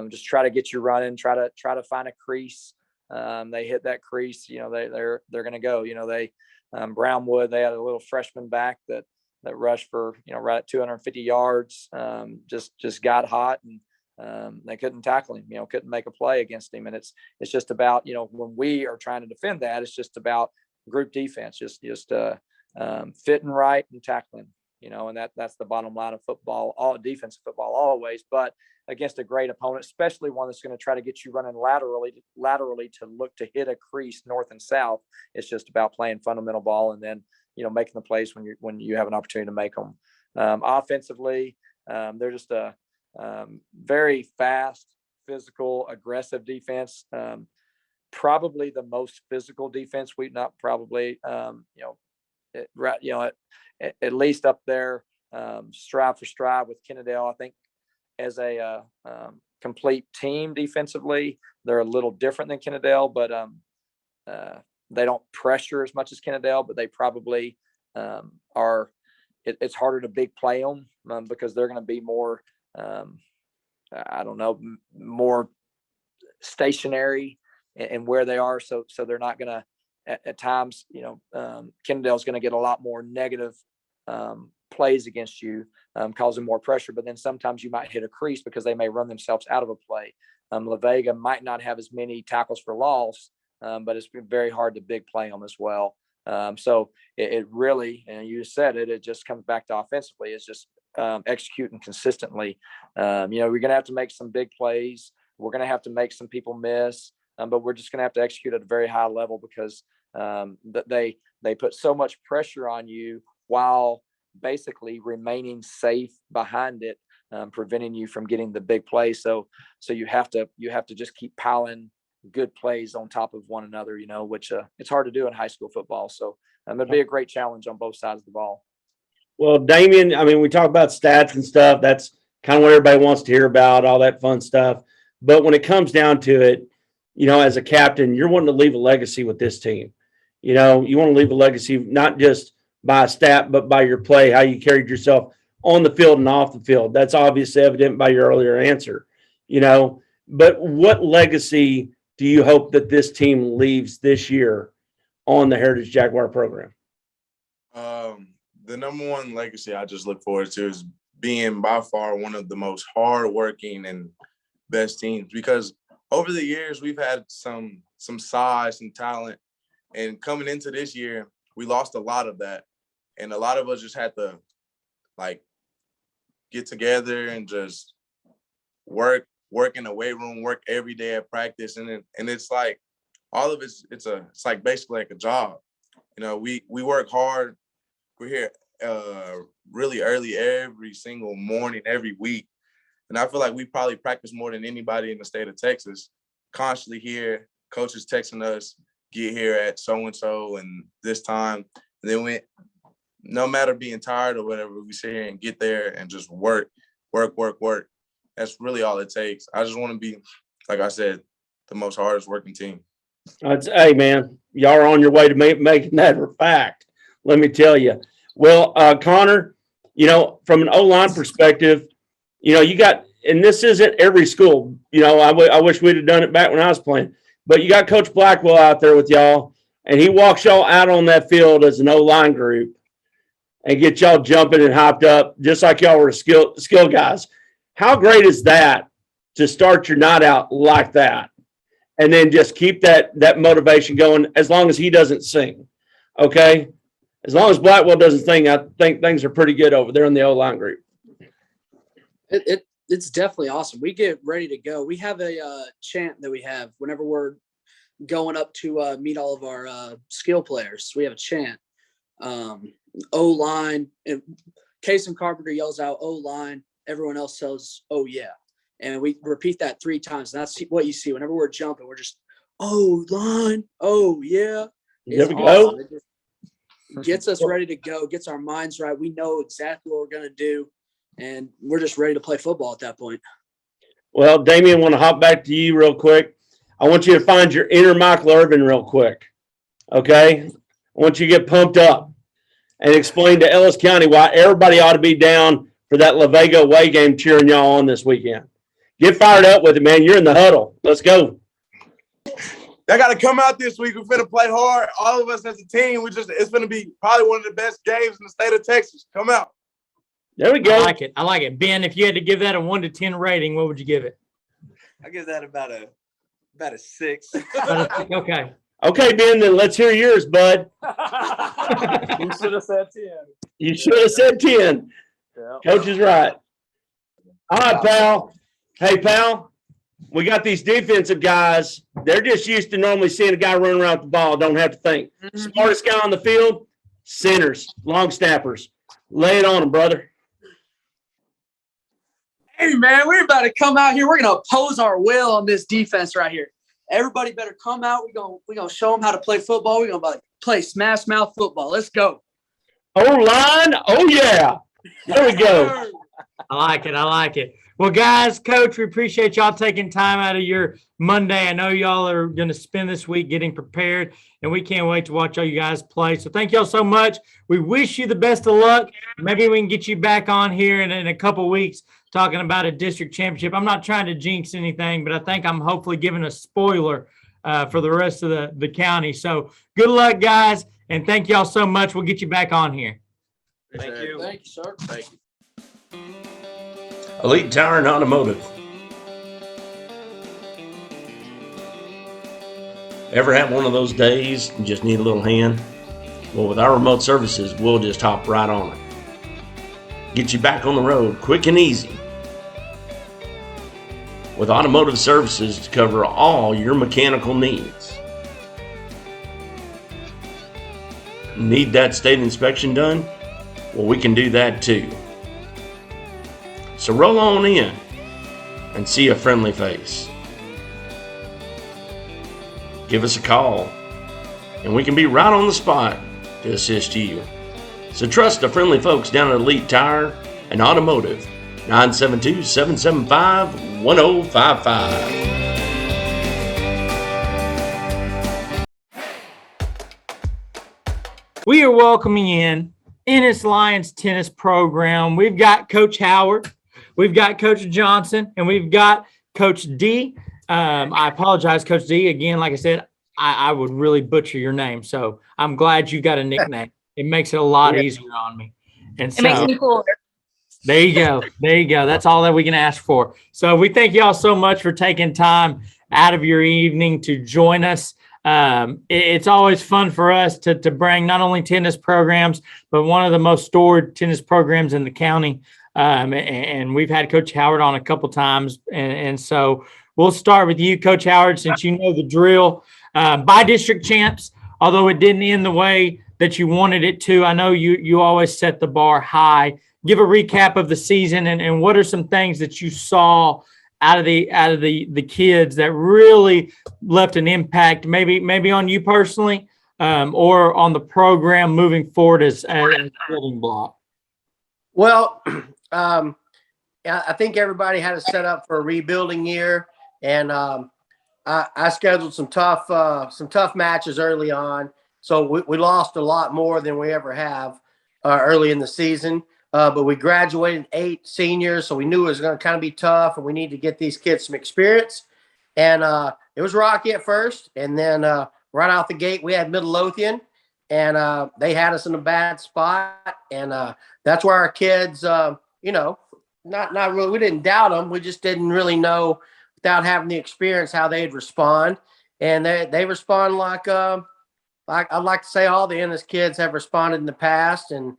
Just try to get you running. Try to find a crease. They hit that crease. They're going to go. Brownwood. They had a little freshman back that rushed for right at 250 yards. Just got hot, and they couldn't tackle him. Couldn't make a play against him. And it's just about when we are trying to defend that, it's just about group defense. Just fitting right and tackling, and that's the bottom line of football, all defensive football always, but against a great opponent, especially one that's going to try to get you running laterally to look to hit a crease north and south. It's just about playing fundamental ball and then, making the plays when you have an opportunity to make them. Offensively, they're just a very fast, physical, aggressive defense. Probably the most physical defense we've not probably, at least up there, stride for stride with Kennedale. I think as a complete team defensively, they're a little different than Kennedale, but they don't pressure as much as Kennedale, but they probably are. It's harder to big play them because they're going to be more, more stationary and where they are. So they're not going to. At times, Kennedale's going to get a lot more negative plays against you, causing more pressure. But then sometimes you might hit a crease because they may run themselves out of a play. La Vega might not have as many tackles for loss, but it's been very hard to big play them as well. So it really, and you said it just comes back to offensively. It's just executing consistently. We're going to have to make some big plays. We're going to have to make some people miss. But we're just going to have to execute at a very high level because they put so much pressure on you while basically remaining safe behind it, preventing you from getting the big play. So you have to just keep piling good plays on top of one another, which it's hard to do in high school football. So it'd be a great challenge on both sides of the ball. Well, Damian, we talk about stats and stuff. That's kind of what everybody wants to hear about, all that fun stuff. But when it comes down to it, as a captain, you're wanting to leave a legacy with this team. You want to leave a legacy, not just by a stat, but by your play, how you carried yourself on the field and off the field. That's obviously evident by your earlier answer, but what legacy do you hope that this team leaves this year on the Heritage Jaguar program? The number one legacy I just look forward to is being by far one of the most hardworking and best teams, because over the years, we've had some size and talent, and coming into this year, we lost a lot of that. And a lot of us just had to get together and just work in the weight room, work every day at practice. And it's like all of it's like basically like a job. We work hard. We're here really early every single morning, every week. And I feel like we probably practice more than anybody in the state of Texas. Constantly here, coaches texting us, get here at so-and-so and this time. And then no matter being tired or whatever, we sit here and get there and just work. work, work, work. That's really all it takes. I just want to be, like I said, the most hardest working team. Hey, man, y'all are on your way to making that a fact. Let me tell you. Well, Connor, you know, from an O-line perspective, you know, you got, and this isn't every school, you know, I wish we'd have done it back when I was playing, but you got Coach Blackwell out there with y'all, and he walks y'all out on that field as an O-line group and get y'all jumping and hopped up, just like y'all were skill guys. How great is that to start your night out like that? And then just keep that motivation going as long as he doesn't sing, okay? As long as Blackwell doesn't sing, I think things are pretty good over there in the O-line group. It's definitely awesome. We get ready to go. We have a chant that we have whenever we're going up to meet all of our skill players. We have a chant. O-line. And Case and Carpenter yells out O-line. Everyone else says, oh, yeah. And we repeat that 3 times. And that's what you see. Whenever we're jumping, we're just, O-line. Oh, yeah. There we go. It just gets us ready to go, gets our minds right. We know exactly what we're going to do. And we're just ready to play football at that point. Well, Damian, I want to hop back to you real quick. I want you to find your inner Michael Irvin real quick, okay? I want you to get pumped up and explain to Ellis County why everybody ought to be down for that Lavego away game cheering y'all on this weekend. Get fired up with it, man. You're in the huddle. Let's go. They got to come out this week. We're finna play hard. All of us as a team, it's gonna be probably one of the best games in the state of Texas. Come out. There we go. I like it. I like it. Ben, if you had to give that a 1 to 10 rating, what would you give it? I give that about a 6. Okay. Okay, Ben, then let's hear yours, bud. You should have said 10. You should have said 10. Yeah. Coach is right. All right, pal. Hey, pal, we got these defensive guys. They're just used to normally seeing a guy running around with the ball. Don't have to think. Smartest guy on the field, centers, long snappers. Lay it on them, brother. Hey, man, we're about to come out here. We're going to oppose our will on this defense right here. Everybody better come out. We're gonna show them how to play football. We're going to play smash mouth football. Let's go. O-line. Oh, yeah. There we go. I like it. I like it. Well, guys, Coach, we appreciate y'all taking time out of your Monday. I know y'all are going to spend this week getting prepared, and we can't wait to watch all you guys play. So thank y'all so much. We wish you the best of luck. Maybe we can get you back on here in a couple weeks talking about a district championship. I'm not trying to jinx anything, but I think I'm hopefully giving a spoiler for the rest of the county. So good luck, guys, and thank y'all so much. We'll get you back on here. Thank you. Thank you, sir. Thank you. Elite Tire and Automotive. Ever have one of those days and just need a little hand? Well, with our remote services, we'll just hop right on it. Get you back on the road quick and easy. With automotive services to cover all your mechanical needs. Need that state inspection done? Well, we can do that too. So roll on in and see a friendly face. Give us a call and we can be right on the spot to assist you. So trust the friendly folks down at Elite Tire and Automotive, 972-775-1055. We are welcoming in Ennis Lions tennis program. We've got Coach Howard, we've got Coach Johnson, and we've got Coach D. I apologize, Coach D. Again, like I said, I would really butcher your name, so I'm glad you got a nickname. It makes it a lot easier on me. And so, It makes me cooler. there you go. There you go. That's all that we can ask for. So we thank y'all so much for taking time out of your evening to join us. It's always fun for us to bring not only tennis programs, but one of the most storied tennis programs in the county. And we've had Coach Howard on a couple times. And so we'll start with you, Coach Howard, since you know the drill. By district champs, although it didn't end the way that you wanted it to. I know you always set the bar high. Give a recap of the season and what are some things that you saw out of the kids that really left an impact, maybe on you personally, or on the program moving forward as a building block. Well, I think everybody had to set up for a rebuilding year, and I scheduled some tough matches early on. So we lost a lot more than we ever have early in the season. But we graduated 8 seniors, so we knew it was going to kind of be tough, and we need to get these kids some experience. And it was rocky at first, and then right out the gate we had Midlothian, and they had us in a bad spot, and that's where our kids, not really, we didn't doubt them, we just didn't really know without having the experience how they'd respond, and they respond like I'd like to say all the Ennis kids have responded in the past, and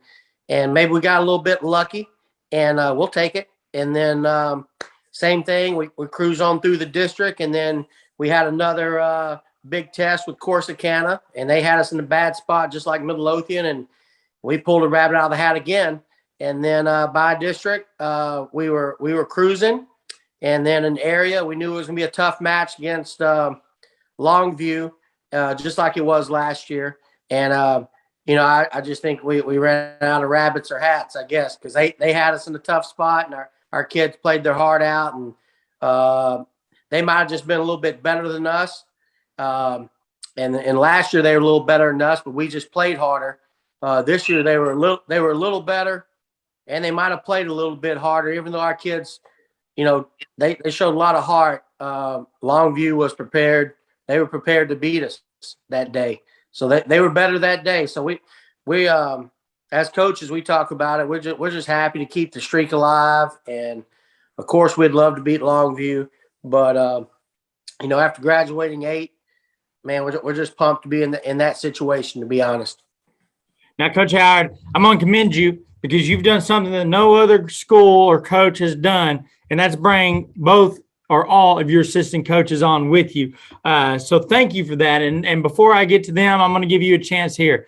maybe we got a little bit lucky, and we'll take it. And then same thing, we cruise on through the district, and then we had another big test with Corsicana, and they had us in a bad spot just like Midlothian, and we pulled a rabbit out of the hat again. And then by district, we were cruising, and then an area we knew it was gonna be a tough match against Longview, just like it was last year. And I just think we ran out of rabbits or hats, I guess, because they had us in a tough spot, and our kids played their heart out, and they might have just been a little bit better than us. And last year they were a little better than us, but we just played harder. This year they were a little better, and they might have played a little bit harder, even though our kids, they showed a lot of heart. Longview was prepared. They were prepared to beat us that day. So they were better that day. So we as coaches, we talk about it. We're just happy to keep the streak alive. And of course we'd love to beat Longview, but after graduating 8, man, we're just pumped to be in that situation, to be honest. Now, Coach Howard, I'm going to commend you because you've done something that no other school or coach has done, and that's bring both or all of your assistant coaches on with you. So thank you for that. And before I get to them, I'm going to give you a chance here.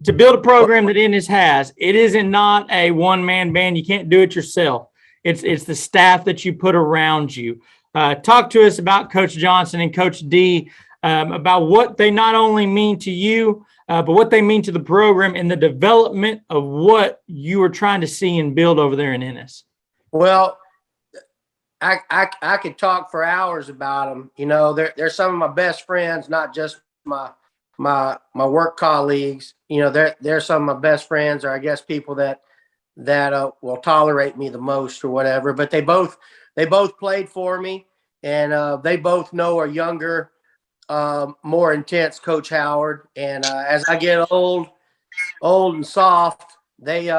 To build a program that Ennis has, it isn't not a one-man band. You can't do it yourself. It's the staff that you put around you. Talk to us about Coach Johnson and Coach D, about what they not only mean to you, but what they mean to the program and the development of what you are trying to see and build over there in Ennis. Well, I could talk for hours about them. They're some of my best friends, not just my work colleagues. They're some of my best friends, or I guess people that will tolerate me the most or whatever. But they both played for me, and they both know a younger, more intense Coach Howard. And as I get old and soft, they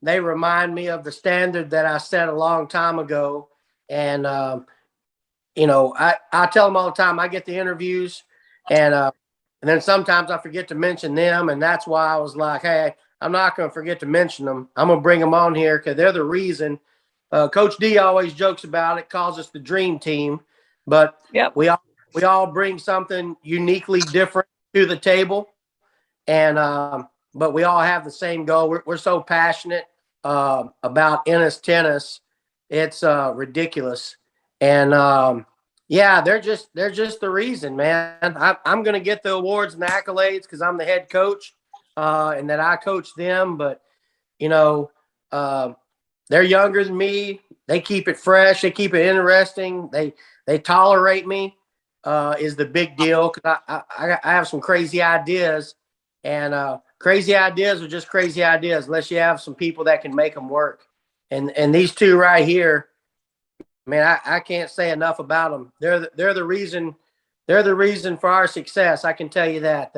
remind me of the standard that I set a long time ago. And I tell them all the time, I get the interviews, and then sometimes I forget to mention them, and that's why I was like, hey, I'm not going to forget to mention them. I'm going to bring them on here because they're the reason. Coach D always jokes about it, calls us the dream team, but we all bring something uniquely different to the table, and but we all have the same goal. We're so passionate about Ennis tennis. It's ridiculous. And they're just the reason, man. I'm going to get the awards and the accolades because I'm the head coach and that I coach them. But, they're younger than me. They keep it fresh. They keep it interesting. They tolerate me is the big deal, because I have some crazy ideas, and crazy ideas are just crazy ideas unless you have some people that can make them work. And these two right here, man, I can't say enough about them. They're the reason for our success. I can tell you that.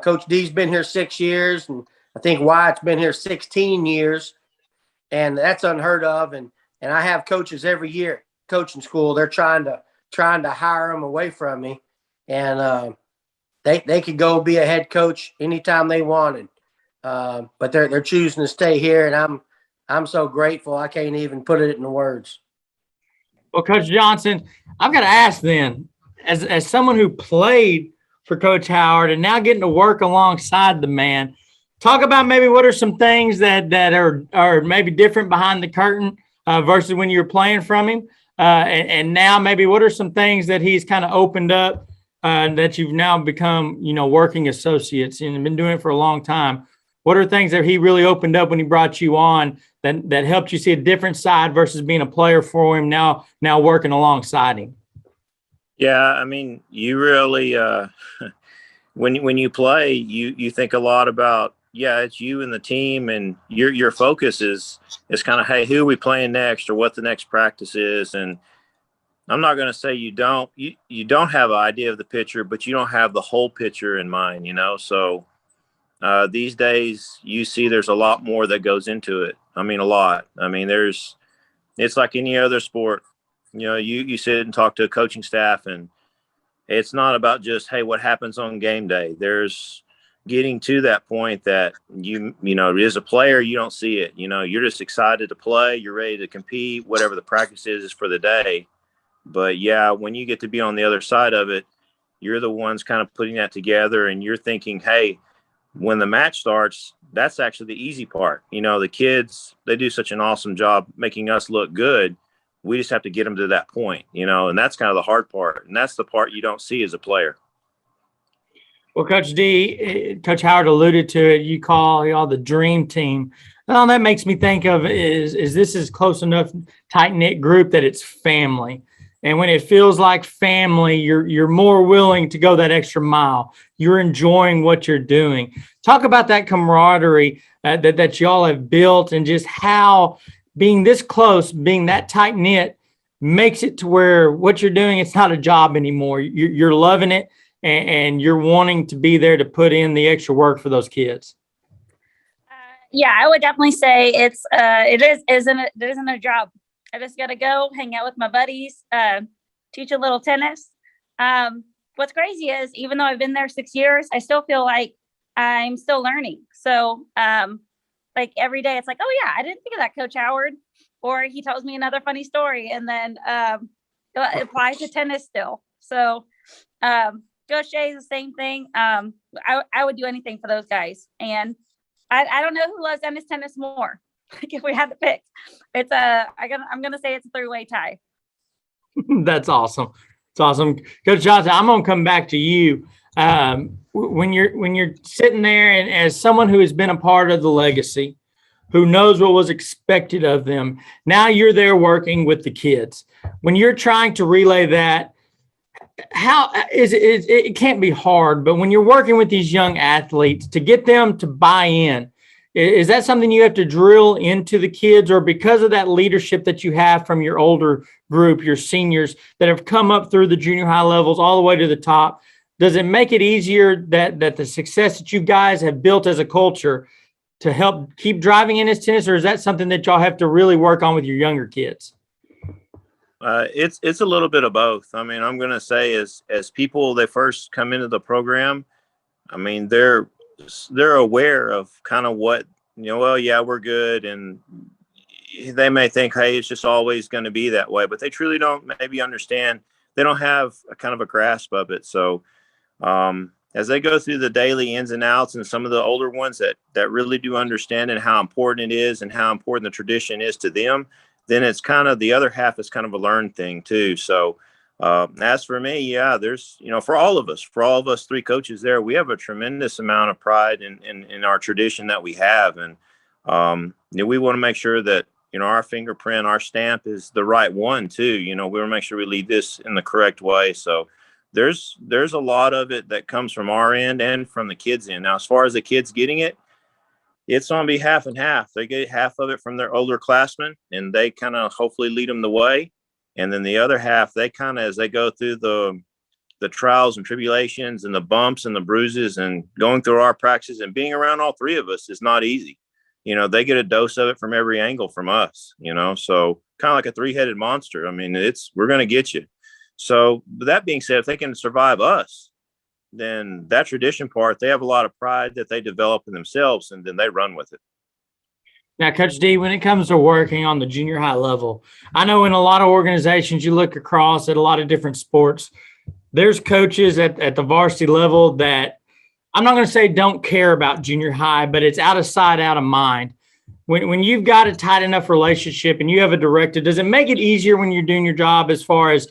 Coach D's been here 6 years, and I think Wyatt's been here 16 years, and that's unheard of. And I have coaches every year, coaching school. They're trying to hire them away from me, and they could go be a head coach anytime they wanted, but they're choosing to stay here, and I'm so grateful. I can't even put it into words. Well, Coach Johnson, I've got to ask then, as someone who played for Coach Howard and now getting to work alongside the man, talk about maybe what are some things that are maybe different behind the curtain versus when you were playing from him, and now maybe what are some things that he's kind of opened up that you've now become, working associates and been doing it for a long time. What are things that he really opened up when he brought you on that helped you see a different side versus being a player for him now working alongside him? Yeah, I mean, you really when you play, you think a lot about, yeah, it's you and the team, and your focus is kind of, hey, who are we playing next, or what the next practice is. And I'm not going to say you don't have an idea of the picture, but you don't have the whole picture in mind, you know. So these days you see there's a lot more that goes into it. I mean, a lot. I mean, it's like any other sport. You know, you sit and talk to a coaching staff, and it's not about just, hey, what happens on game day. There's getting to that point that you know, as a player, you don't see it. You know, you're just excited to play. You're ready to compete, whatever the practice is for the day. But yeah, when you get to be on the other side of it, you're the ones kind of putting that together, and you're thinking, hey, when the match starts, that's actually the easy part. You know, the kids, they do such an awesome job making us look good. We just have to get them to that point, you know, and that's kind of the hard part. And that's the part you don't see as a player. Well, Coach D, Coach Howard alluded to it. You call y'all the dream team. All that makes me think of is this is close enough, tight-knit group that it's family. And when it feels like family, you're more willing to go that extra mile. You're enjoying what you're doing. Talk about that camaraderie that y'all have built, and just how being this close, being that tight knit, makes it to where what you're doing, it's not a job anymore. You're loving it, and you're wanting to be there to put in the extra work for those kids. Yeah, I would definitely say it isn't a job. I just got to go hang out with my buddies, teach a little tennis. What's crazy is, even though I've been there 6 years, I still feel like I'm still learning. So like every day it's like, oh yeah, I didn't think of that, Coach Howard, or he tells me another funny story. And then it applies to tennis still. So Coach Jay is the same thing. I would do anything for those guys. And I don't know who loves Ennis tennis more. Like, if we had to pick, it's I'm gonna say it's a three-way tie. That's awesome. It's awesome. Coach Johnson, I'm gonna come back to you. When you're sitting there, and as someone who has been a part of the legacy, who knows what was expected of them, now you're there working with the kids. When you're trying to relay that, how is it? It can't be hard, but when you're working with these young athletes, to get them to buy in, is that something you have to drill into the kids, or because of that leadership that you have from your older group, your seniors that have come up through the junior high levels all the way to the top, does it make it easier that the success that you guys have built as a culture to help keep driving Ennis tennis, or is that something that y'all have to really work on with your younger kids? It's a little bit of both. I mean, I'm going to say as people, they first come into the program, I mean, they're aware of kind of what, you know, well, yeah, we're good. And they may think, hey, it's just always going to be that way, but they truly don't maybe understand. They don't have a kind of a grasp of it. So as they go through the daily ins and outs, and some of the older ones that really do understand and how important it is and how important the tradition is to them, then it's kind of the other half is kind of a learned thing too. So as for me, yeah, there's, you know, for all of us three coaches there, we have a tremendous amount of pride in our tradition that we have. And you know, we want to make sure that, you know, our fingerprint, our stamp is the right one too. You know, we want to make sure we lead this in the correct way. So there's a lot of it that comes from our end and from the kids' end. Now, as far as the kids getting it, it's on be half and half. They get half of it from their older classmen, and they kind of hopefully lead them the way. And then the other half, they kind of, as they go through the trials and tribulations and the bumps and the bruises and going through our practices and being around all three of us is not easy. You know, they get a dose of it from every angle from us, you know, so kind of like a three-headed monster. I mean, we're going to get you. So that being said, if they can survive us, then that tradition part, they have a lot of pride that they develop in themselves, and then they run with it. Now, Coach D, when it comes to working on the junior high level, I know in a lot of organizations, you look across at a lot of different sports, there's coaches at the varsity level that, I'm not going to say don't care about junior high, but it's out of sight, out of mind. When you've got a tight enough relationship and you have a director, does it make it easier when you're doing your job, as far as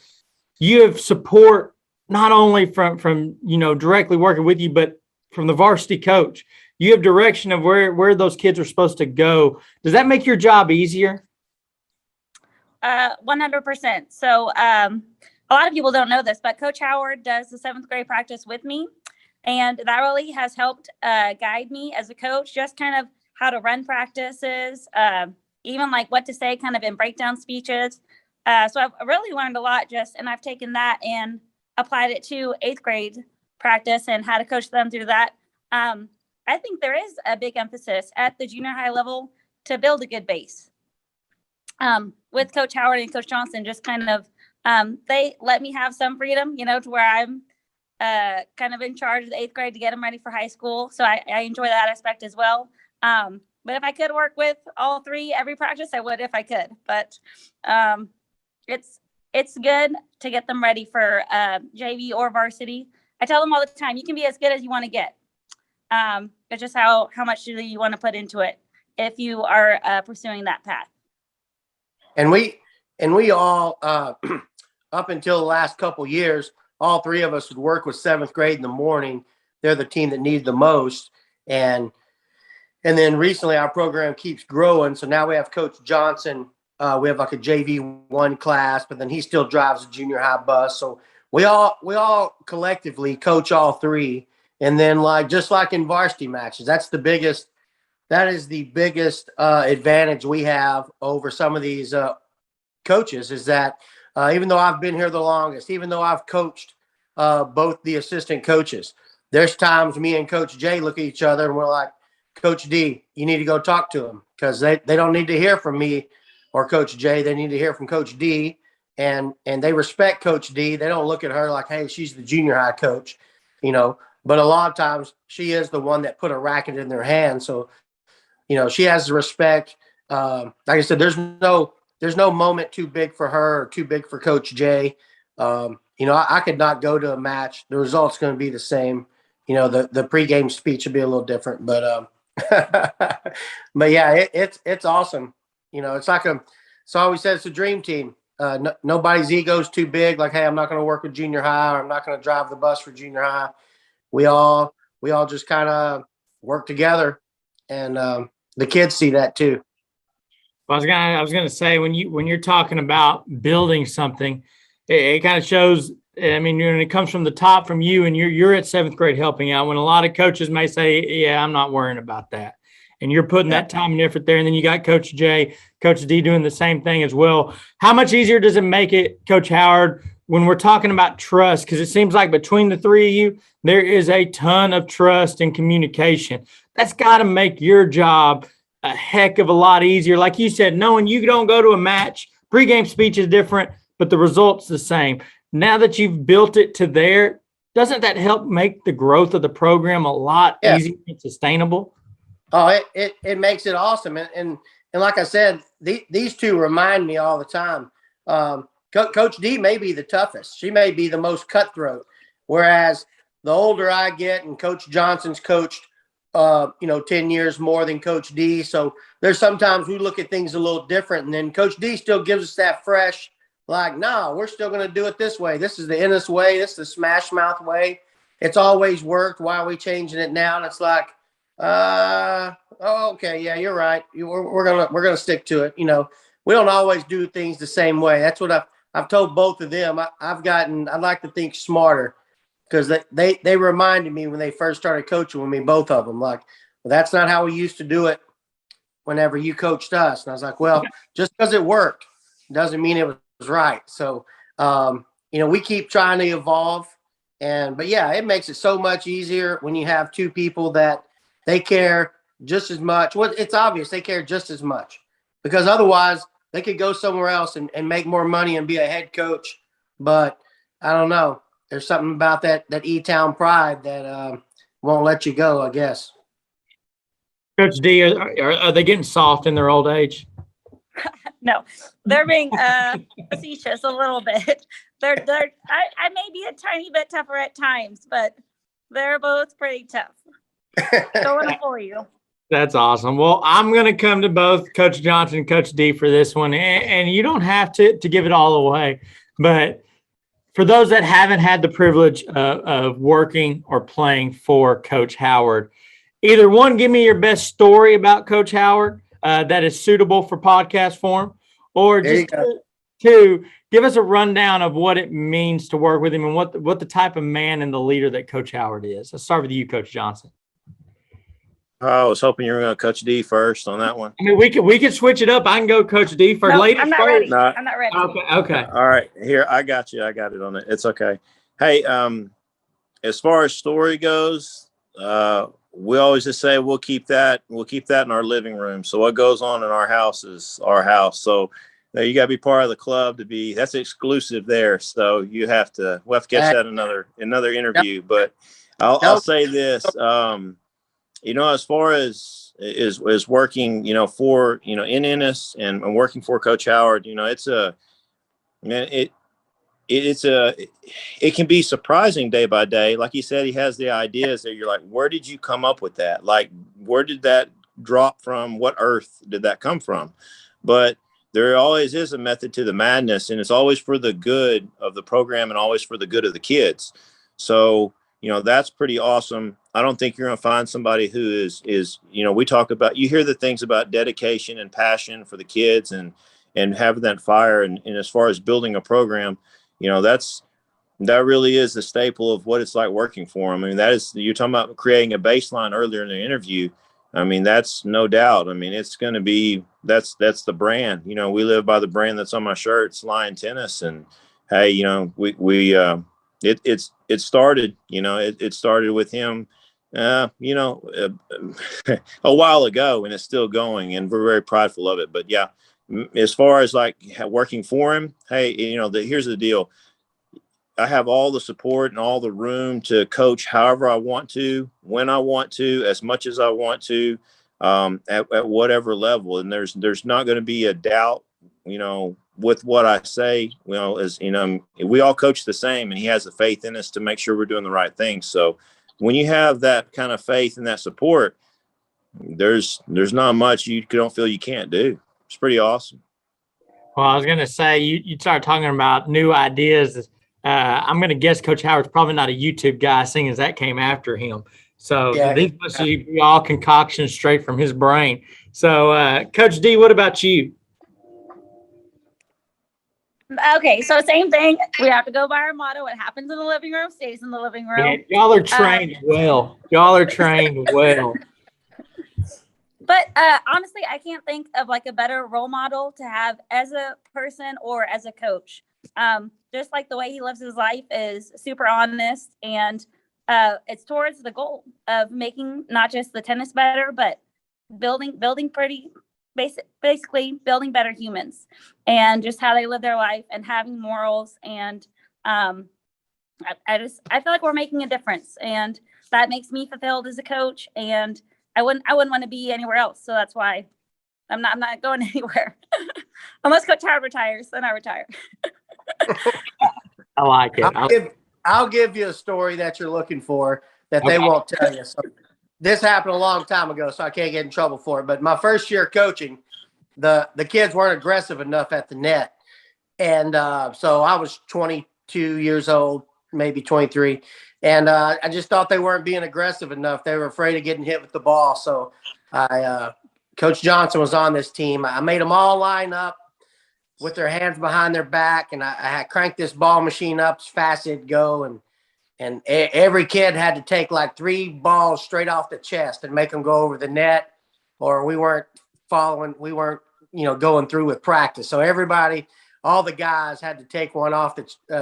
you have support not only from you know, directly working with you, but from the varsity coach? you have direction of where those kids are supposed to go. Does that make your job easier? 100%. So a lot of people don't know this, but Coach Howard does the 7th grade practice with me. And that really has helped guide me as a coach, just kind of how to run practices, even like what to say kind of in breakdown speeches. So I've really learned a lot and I've taken that and applied it to 8th grade practice and how to coach them through that. I think there is a big emphasis at the junior high level to build a good base. With Coach Howard and Coach Johnson, just kind of, they let me have some freedom, to where I'm kind of in charge of the 8th grade to get them ready for high school. So I enjoy that aspect as well. But if I could work with all 3 every practice, I would if I could. But it's good to get them ready for JV or varsity. I tell them all the time, you can be as good as you want to get. It's just how much do you want to put into it if you are pursuing that path. And we all, up until the last couple years, all 3 of us would work with 7th grade in the morning. They're the team that needed the most. And then recently our program keeps growing. So now we have Coach Johnson. We have like a JV1 class, but then he still drives a junior high bus. So we all collectively coach all 3. And then just like in varsity matches, that is the biggest advantage we have over some of these coaches is that even though I've been here the longest, even though I've coached both the assistant coaches, there's times me and Coach Jay look at each other and we're like, Coach D, you need to go talk to him because they don't need to hear from me or Coach Jay. They need to hear from Coach D, and they respect Coach D. They don't look at her like, hey, she's the junior high coach, But a lot of times she is the one that put a racket in their hand. So, she has the respect. Like I said, there's no moment too big for her or too big for Coach Jay. I could not go to a match. The result's going to be the same. The pregame speech would be a little different, but but yeah, it's awesome. It's like so I always said it's a dream team. Nobody's ego's too big. Like, hey, I'm not going to work with junior high, or I'm not going to drive the bus for junior high. We all just kind of work together, and the kids see that too. Well, I was gonna say when you're talking about building something, it kind of shows. I mean, when it comes from the top, from you, and you're at 7th grade helping out. When a lot of coaches may say, "Yeah, I'm not worrying about that," and you're putting that time and effort there, and then you got Coach J, Coach D doing the same thing as well. How much easier does it make it, Coach Howard, when we're talking about trust? Because it seems like between the 3 of you, there is a ton of trust and communication. That's got to make your job a heck of a lot easier. Like you said, knowing you don't go to a match, pregame speech is different, but the result's the same. Now that you've built it to there, doesn't that help make the growth of the program a lot easier and sustainable? Oh, it makes it awesome. And like I said, these 2 remind me all the time. Coach D may be the toughest. She may be the most cutthroat. Whereas the older I get, and Coach Johnson's coached, 10 years more than Coach D. So there's sometimes we look at things a little different. And then Coach D still gives us that fresh, like, no, we're still going to do it this way. This is the Ennis way. This is the Smash Mouth way. It's always worked. Why are we changing it now? And it's like, okay, yeah, you're right. We're gonna stick to it. We don't always do things the same way. That's what I've told both of them. I'd like to think smarter, because they reminded me when they first started coaching with me, both of them, like, well, that's not how we used to do it whenever you coached us. And I was like, well, just because it worked doesn't mean it was right. So, we keep trying to evolve, but yeah, it makes it so much easier when you have 2 people that they care just as much. Well, it's obvious they care just as much, because otherwise they could go somewhere else and make more money and be a head coach. But I don't know. There's something about that E-Town pride that won't let you go, I guess. Coach D, are they getting soft in their old age? No, they're being facetious a little bit. I may be a tiny bit tougher at times, but they're both pretty tough. Going for you. That's awesome. Well, I'm going to come to both Coach Johnson and Coach D for this one, and you don't have to give it all away. But for those that haven't had the privilege of working or playing for Coach Howard, either one, give me your best story about Coach Howard that is suitable for podcast form, or There you just go. two, give us a rundown of what it means to work with him and what the type of man and the leader that Coach Howard is. Let's start with you, Coach Johnson. I was hoping you were going to Coach D first on that one. I mean, we could switch it up. I can go Coach D first. No, Ladies I'm not first. ready. No. I'm not ready. Okay. All right, here I got you. I got it on it. It's okay. Hey, as far as story goes, we always just say we'll keep that in our living room. So what goes on in our house is our house. So you got to be part of the club that's exclusive there. So we'll have to catch that in another interview. But I'll say this, as far as is working, for, in Ennis and working for Coach Howard, it can be surprising day by day. Like he said, he has the ideas that you're like, where did you come up with that? Like, where did that drop from? What earth did that come from? But there always is a method to the madness, and it's always for the good of the program and always for the good of the kids. So, that's pretty awesome. I don't think you're going to find somebody who is, we talk about, you hear the things about dedication and passion for the kids and having that fire. And as far as building a program, that really is the staple of what it's like working for them. I mean, you're talking about creating a baseline earlier in the interview. I mean, that's no doubt. I mean, it's going to be, that's the brand, we live by the brand that's on my shirt. It's Lion Tennis. And hey, it started, it started with him, a while ago, and it's still going, and we're very prideful of it. But yeah, as far as like working for him, hey, here's the deal. I have all the support and all the room to coach however I want to, when I want to, as much as I want to, at whatever level. And there's not going to be a doubt, with what I say. As we all coach the same, and he has the faith in us to make sure we're doing the right thing. So when you have that kind of faith and that support, there's not much you don't feel you can't do. It's pretty awesome. Well, I was going to say, you started talking about new ideas. I'm going to guess Coach Howard's probably not a YouTube guy, seeing as that came after him. So these must be all concoctions straight from his brain. So, Coach D, what about you? Okay, so same thing. We have to go by our motto. What happens in the living room stays in the living room. Man, y'all are trained well. Y'all are trained well. But honestly, I can't think of like a better role model to have as a person or as a coach. Just like the way he lives his life is super honest, and it's towards the goal of making not just the tennis better, but building basically building better humans, and just how they live their life and having morals. And I feel like we're making a difference, and that makes me fulfilled as a coach. And I wouldn't want to be anywhere else. So that's why I'm not going anywhere. Unless Coach Howard retires, then I retire. I like it. I'll give you a story that you're looking for that they won't tell you. So this happened a long time ago, so I can't get in trouble for it. But my first year coaching, the kids weren't aggressive enough at the net. And so I was 22 years old, maybe 23. And I just thought they weren't being aggressive enough. They were afraid of getting hit with the ball. So Coach Johnson was on this team. I made them all line up with their hands behind their back, and I had cranked this ball machine up as fast as it'd go. And every kid had to take like 3 balls straight off the chest and make them go over the net, or we weren't going through with practice. So everybody, all the guys had to take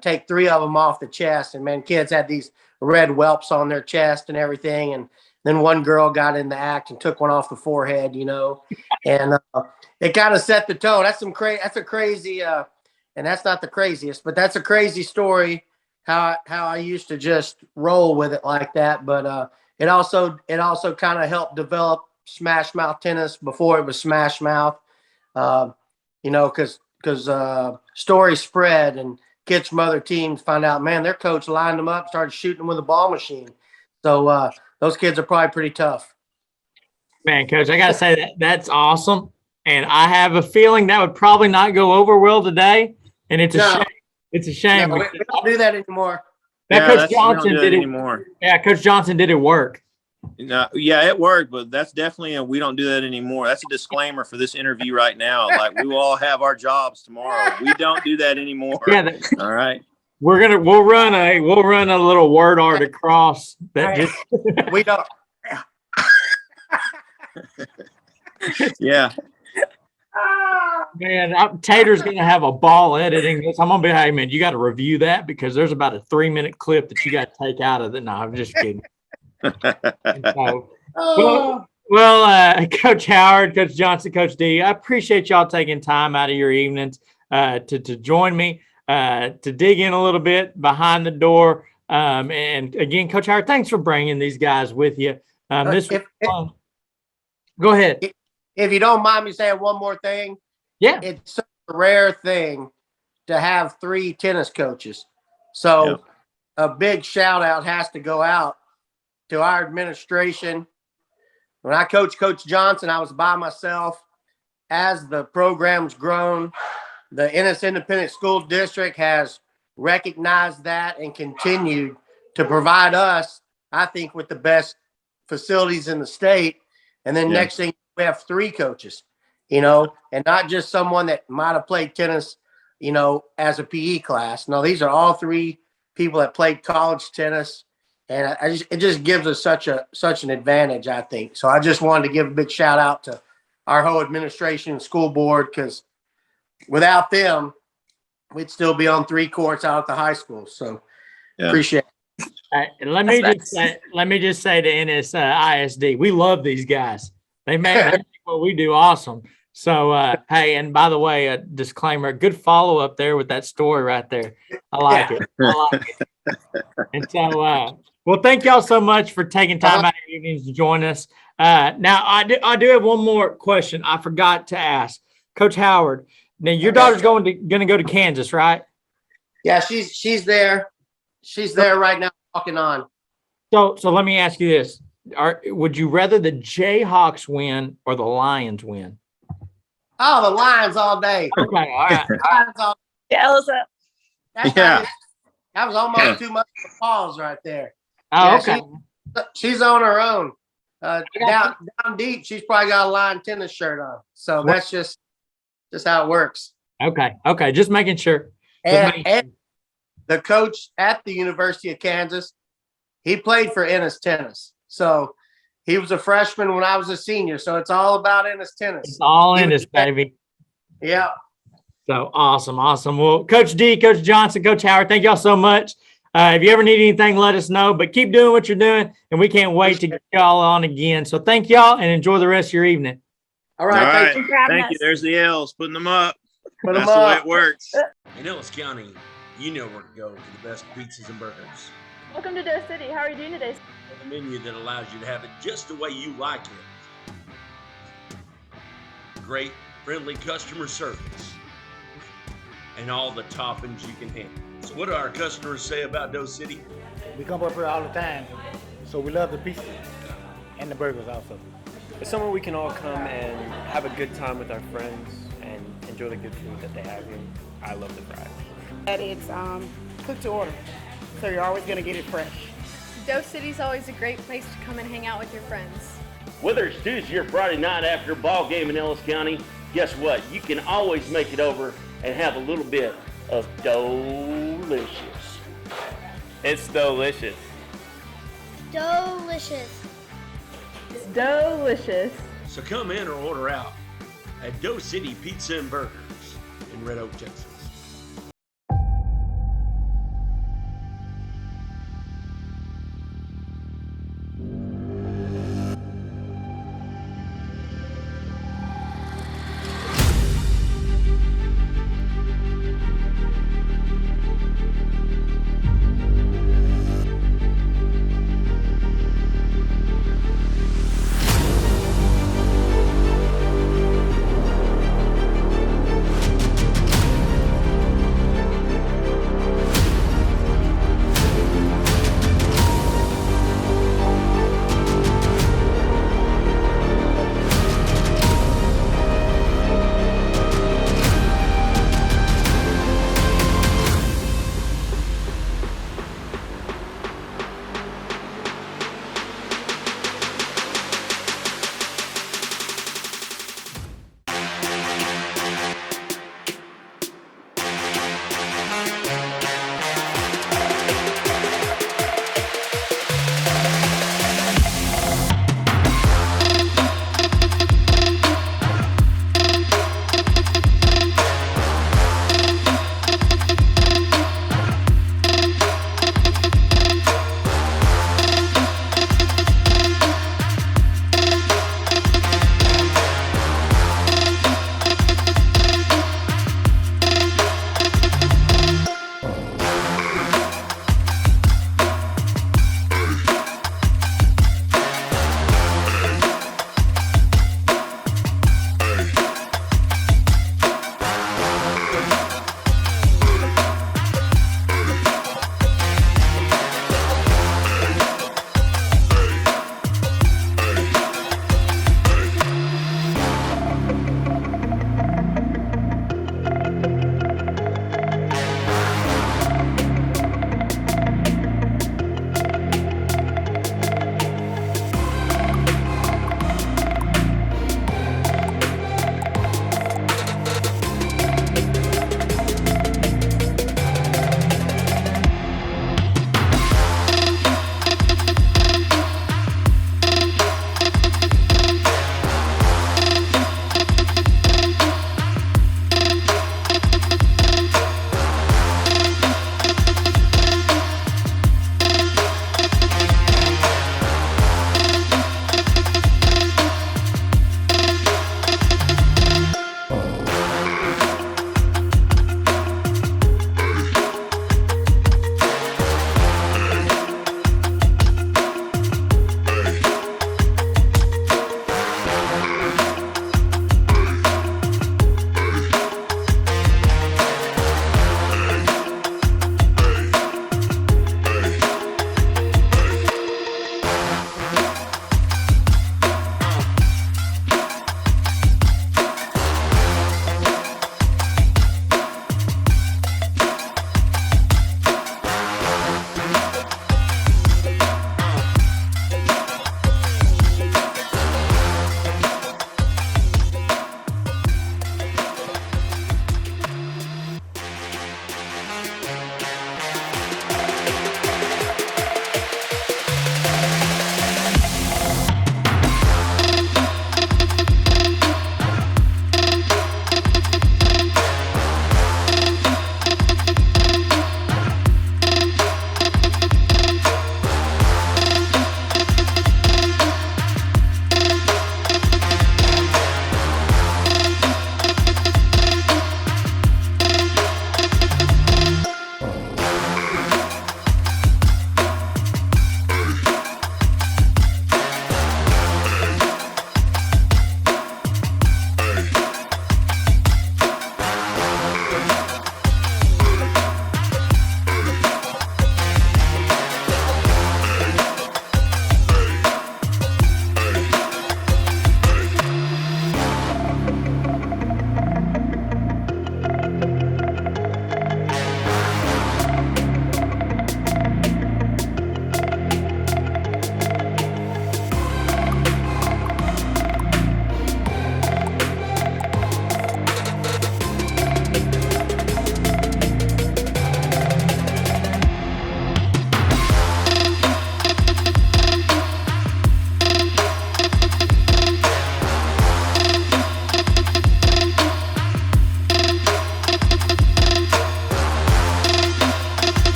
take 3 of them off the chest. And man, kids had these red whelps on their chest and everything. And then one girl got in the act and took one off the forehead, and it kind of set the tone. That's a crazy, and that's not the craziest, but that's a crazy story. How I used to just roll with it like that. But it also kind of helped develop smash mouth tennis before it was smash mouth. Because stories spread and kids from other teams find out, man, their coach lined them up, started shooting them with a ball machine. So those kids are probably pretty tough. Man, Coach, I got to say that's awesome. And I have a feeling that would probably not go over well today. And it's a shame. It's a shame. No, we don't do that anymore. Coach Johnson did it anymore. Yeah, Coach Johnson did it work. No, yeah, it worked, but that's definitely we don't do that anymore. That's a disclaimer for this interview right now. Like, we will all have our jobs tomorrow. We don't do that anymore. Yeah, all right. We'll run a little word art across that. Just We don't. Yeah. Man, Tater's gonna have a ball editing this. I'm gonna be, hey man, you got to review that because there's about a 3-minute clip that you got to take out of it. No, I'm just kidding. So, Coach Howard, Coach Johnson, Coach D, I appreciate y'all taking time out of your evenings to join me to dig in a little bit behind the door. And again, Coach Howard, thanks for bringing these guys with you. This was fun. Go ahead. If you don't mind me saying one more thing. Yeah. It's such a rare thing to have 3 tennis coaches. So a big shout out has to go out to our administration. When I coached Coach Johnson, I was by myself. As the program's grown, the Ennis Independent School District has recognized that and continued to provide us, I think, with the best facilities in the state. And then next thing, we have 3 coaches, and not just someone that might have played tennis, as a PE class. No, these are all 3 people that played college tennis. And it just gives us such an advantage, I think. So I just wanted to give a big shout out to our whole administration and school board, because without them, we'd still be on 3 courts out at the high school. So appreciate it. Let me just say to Ennis ISD, we love these guys. They make what we do awesome. So, hey, and by the way, a disclaimer, good follow up there with that story right there. I like it. I like it. And so, well, thank y'all so much for taking time out of your evenings to join us. Now, I do have one more question I forgot to ask. Coach Howard, now your daughter's going to go to Kansas, right? Yeah, she's there. She's there right now walking on. So let me ask you this. Would you rather the Jayhawks win or the Lions win? Oh, the Lions all day. Okay, all right. Yeah, what's up? That was almost too much for pause right there. Oh, okay. She's on her own. Down deep, she's probably got a Lion tennis shirt on. So that's just how it works. Okay. Just making sure. And the coach at the University of Kansas, he played for Ennis Tennis. So he was a freshman when I was a senior. So it's all about Ennis Tennis. It's all Ennis, baby. Yeah. So awesome. Well, Coach D, Coach Johnson, Coach Howard, thank y'all so much. If you ever need anything, let us know. But keep doing what you're doing, and we can't wait to get y'all on again. So thank y'all, and enjoy the rest of your evening. All right. Thank you. There's the L's. Putting them up. That's the way it works. In Ellis County, you know where to go for the best pizzas and burgers. Welcome to Doe City. How are you doing today? A menu that allows you to have it just the way you like it. Great, friendly customer service. And all the toppings you can handle. So what do our customers say about Doe City? We come up here all the time, so we love the pizza and the burgers also. It's somewhere we can all come and have a good time with our friends and enjoy the good food that they have here. I love the fries. And it's cooked to order, so you're always going to get it fresh. Doe City's always a great place to come and hang out with your friends. Whether it's Tuesday or Friday night after a ball game in Ellis County, guess what? You can always make it over and have a little bit of Delicious. It's delicious. Delicious. It's delicious. So come in or order out at Doe City Pizza and Burgers in Red Oak, Texas.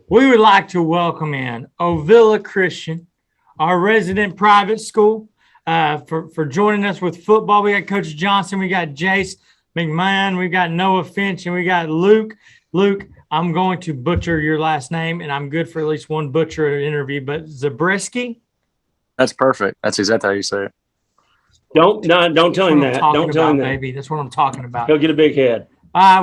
we would like to welcome in Ovilla Christian, our resident private school, for joining us with football. We got Coach Johnson, we got Jace McMahon, we got Noah Finch, and we got Luke. Luke, I'm going to butcher your last name, and I'm good for at least one butcher interview, but Zabriskie? That's perfect. That's exactly how you say it. Don't tell him that. Don't tell him that. Baby. That's what I'm talking about. He'll get a big head.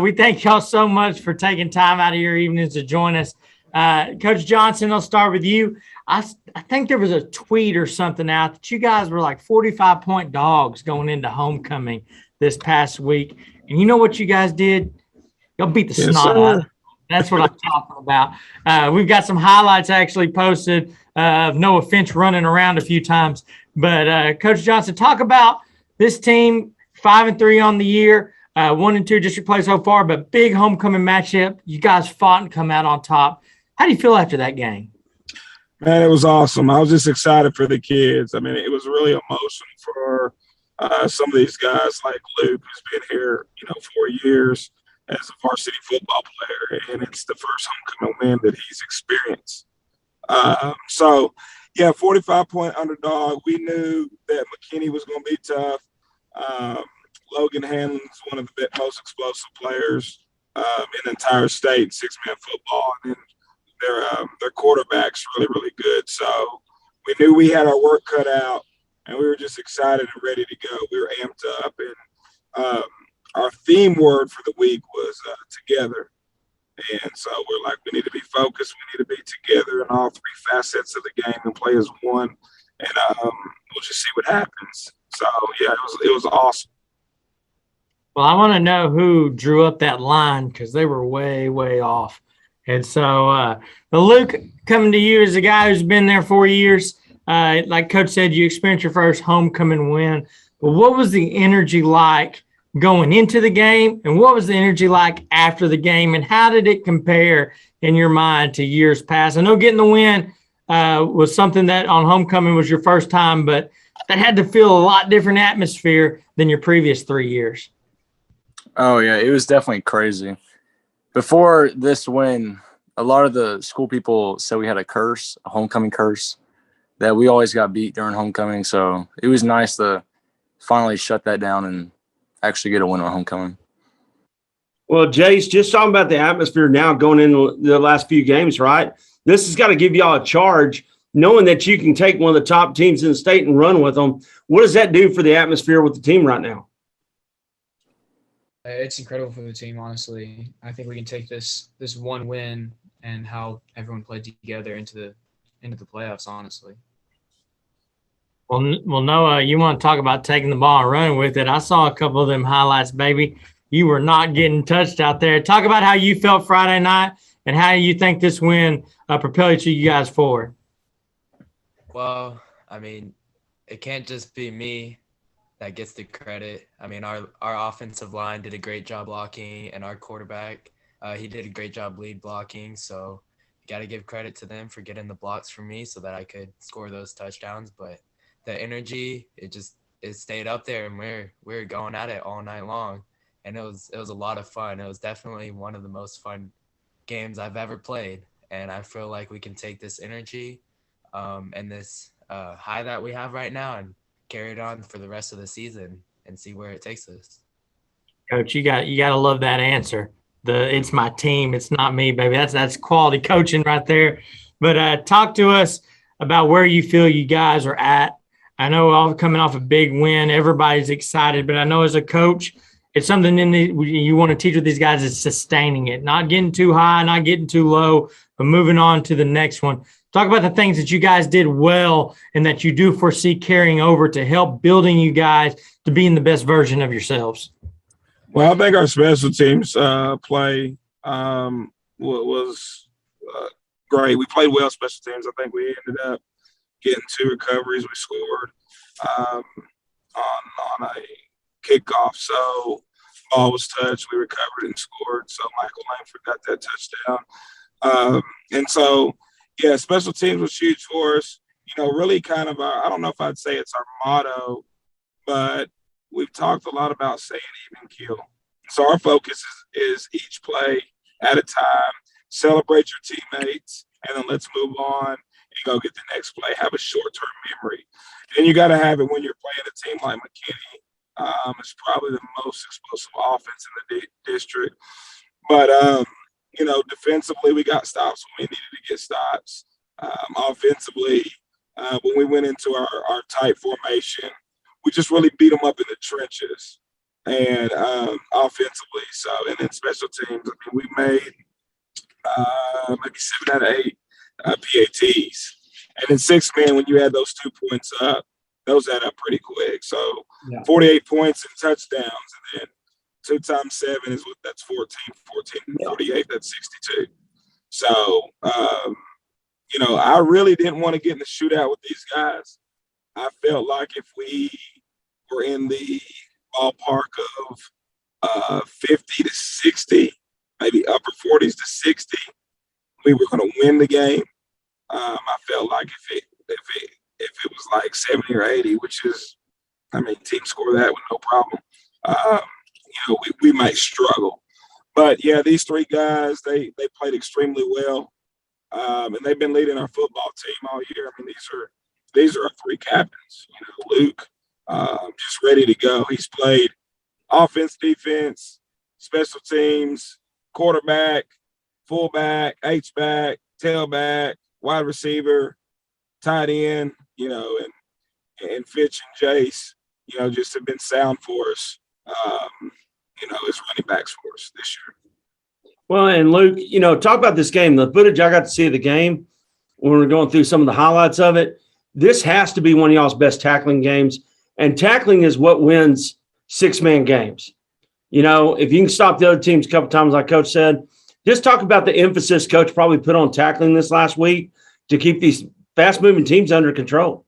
We thank y'all so much for taking time out of your evenings to join us. Coach Johnson, I'll start with you. I think there was a tweet or something out that you guys were like 45-point dogs going into homecoming this past week. And you know what you guys did? Y'all beat the snot out of it. That's what I'm talking about. We've got some highlights actually posted of Noah Finch running around a few times. But Coach Johnson, talk about this team, 5-3 on the year, 1-2 district play so far, but big homecoming matchup. You guys fought and come out on top. How do you feel after that game? Man, it was awesome. I was just excited for the kids. I mean, it was really emotional for some of these guys like Luke, who's been here, 4 years as a varsity football player, and it's the first homecoming win that he's experienced. 45-point underdog. We knew that McKinney was going to be tough. Logan Hanlon's one of the most explosive players in the entire state, six-man football, and their quarterback's really, really good. So we knew we had our work cut out, and we were just excited and ready to go. We were amped up, and our theme word for the week was together. And so we're like, we need to be focused. We need to be together in all three facets of the game and play as one. And we'll just see what happens. So, yeah, it was awesome. Well, I want to know who drew up that line because they were way, way off. And so, Luke, coming to you as a guy who's been there 4 years, like Coach said, you experienced your first homecoming win. But what was the energy like going into the game, and what was the energy like after the game, and how did it compare in your mind to years past? I know getting the win was something that on homecoming was your first time, but that had to feel a lot different atmosphere than your previous 3 years. Oh, yeah, it was definitely crazy. Before this win, a lot of the school people said we had a curse, a homecoming curse, that we always got beat during homecoming. So it was nice to finally shut that down and actually get a win on homecoming. Well, Jace, just talking about the atmosphere now going into the last few games, right? This has got to give y'all a charge, knowing that you can take one of the top teams in the state and run with them. What does that do for the atmosphere with the team right now? It's incredible for the team, honestly. I think we can take this one win and how everyone played together into the playoffs, honestly. Well, Noah, you want to talk about taking the ball and running with it. I saw a couple of them highlights, baby. You were not getting touched out there. Talk about how you felt Friday night and how you think this win propelled you guys forward. Well, I mean, it can't just be me that gets the credit. I mean, our offensive line did a great job blocking, and our quarterback, he did a great job lead blocking. So you got to give credit to them for getting the blocks for me so that I could score those touchdowns. But the energy, it stayed up there, and we were going at it all night long, and it was a lot of fun. It was definitely one of the most fun games I've ever played, and I feel like we can take this energy and this high that we have right now and carry it on for the rest of the season and see where it takes us. Coach, you got to love that answer. It's my team, it's not me, baby. That's quality coaching right there. But talk to us about where you feel you guys are at. I know all coming off a big win, everybody's excited, but I know as a coach, it's something you want to teach with these guys is sustaining it, not getting too high, not getting too low, but moving on to the next one. Talk about the things that you guys did well and that you do foresee carrying over to help building you guys to being the best version of yourselves. Well, I think our special teams play was great. We played well special teams. I think we ended up getting 2 recoveries. We scored on a kickoff. So ball was touched. We recovered and scored. So Michael Langford got that touchdown. And so, yeah, special teams was huge for us. Really kind of I don't know if I'd say it's our motto, but we've talked a lot about saying even keel. So our focus is each play at a time, celebrate your teammates, and then let's move on and go get the next play. Have a short-term memory. And you got to have it when you're playing a team like McKinney. It's probably the most explosive offense in the district. But, defensively, we got stops when we needed to get stops. Offensively, when we went into our tight formation, we just really beat them up in the trenches. And offensively, and then special teams, we made maybe 7 out of 8 PATs. And then 6 men, when you add those 2 points up, those add up pretty quick. So 48 points and touchdowns, and then 2 times 7 that's 14. 14 and 48, that's 62. So, I really didn't want to get in the shootout with these guys. I felt like if we were in the ballpark of 50 to 60, maybe upper 40s to 60, we were going to win the game. I felt like if it was like 70 or 80, which is, teams score that with no problem, we might struggle. But yeah, these 3 guys, they played extremely well, and they've been leading our football team all year. These are our 3 captains. Luke, just ready to go. He's played offense, defense, special teams, quarterback, fullback, H-back, tailback, wide receiver, tight end, and Fitch and Jace, just have been sound for us, as running backs for us this year. Well, and Luke, talk about this game. The footage I got to see of the game when we were going through some of the highlights of it, this has to be one of y'all's best tackling games. And tackling is what wins 6-man games. If you can stop the other teams a couple times, like Coach said, just talk about the emphasis Coach probably put on tackling this last week to keep these fast-moving teams under control.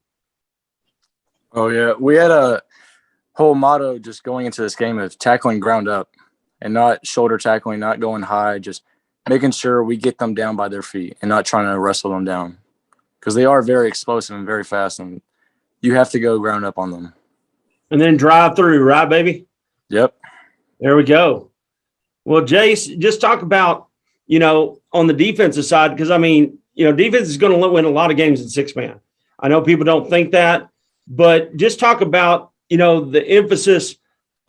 Oh, yeah. We had a whole motto just going into this game of tackling ground up and not shoulder tackling, not going high, just making sure we get them down by their feet and not trying to wrestle them down because they are very explosive and very fast, and you have to go ground up on them. And then drive through, right, baby? Yep. There we go. Well, Jace, just talk about, on the defensive side, because, defense is going to win a lot of games in 6-man. I know people don't think that, but just talk about, the emphasis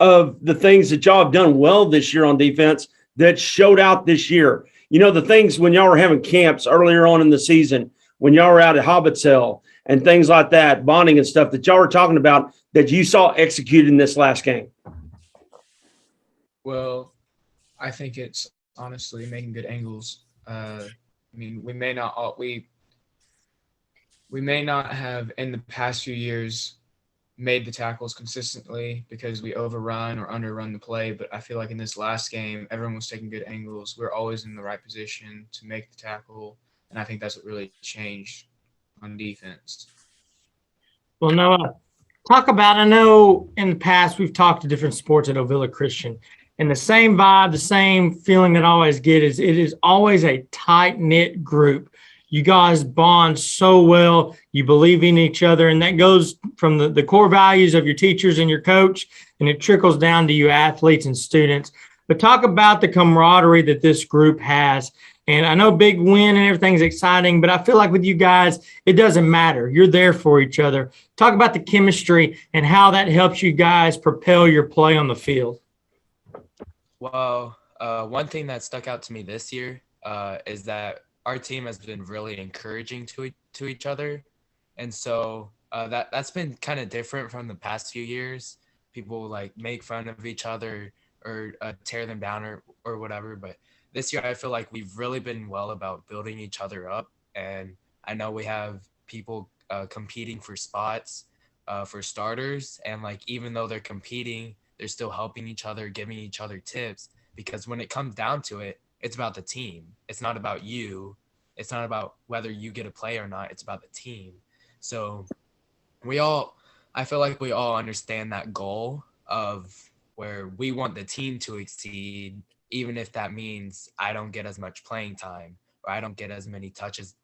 of the things that y'all have done well this year on defense that showed out this year. The things when y'all were having camps earlier on in the season, when y'all were out at Hobbitsell and things like that, bonding and stuff that y'all were talking about that you saw executed in this last game. Well, I think it's honestly making good angles. We may not have in the past few years made the tackles consistently because we overrun or underrun the play, but I feel like in this last game, everyone was taking good angles. We're always in the right position to make the tackle, and I think that's what really changed on defense. Well, Noah, talk about, I know in the past we've talked to different sports at Ovilla Christian, and the same vibe, the same feeling that I always get is it is always a tight-knit group. You guys bond so well. You believe in each other, and that goes from the core values of your teachers and your coach, and it trickles down to you athletes and students. But talk about the camaraderie that this group has. And I know big win and everything's exciting, but I feel like with you guys, it doesn't matter. You're there for each other. Talk about the chemistry and how that helps you guys propel your play on the field. Well, one thing that stuck out to me this year is that our team has been really encouraging to each other. And so that's been kind of different from the past few years. People make fun of each other or tear them down or whatever. But this year, I feel like we've really been well about building each other up. And I know we have people competing for spots for starters. And even though they're competing, they're still helping each other, giving each other tips. Because when it comes down to it, it's about the team. It's not about you. It's not about whether you get a play or not. It's about the team. So I feel like we all understand that goal of where we want the team to exceed, even if that means I don't get as much playing time or I don't get as many touches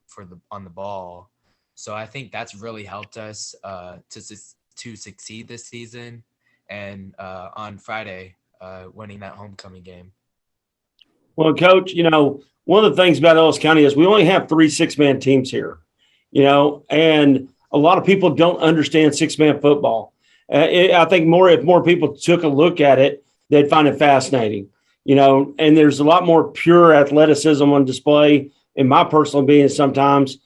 on the ball. So I think that's really helped us to succeed this season and on Friday winning that homecoming game. Well, Coach, one of the things about Ellis County is we only have 3 6-man teams here, and a lot of people don't understand 6-man football. I think if more people took a look at it, they'd find it fascinating, and there's a lot more pure athleticism on display, in my personal opinion, sometimes.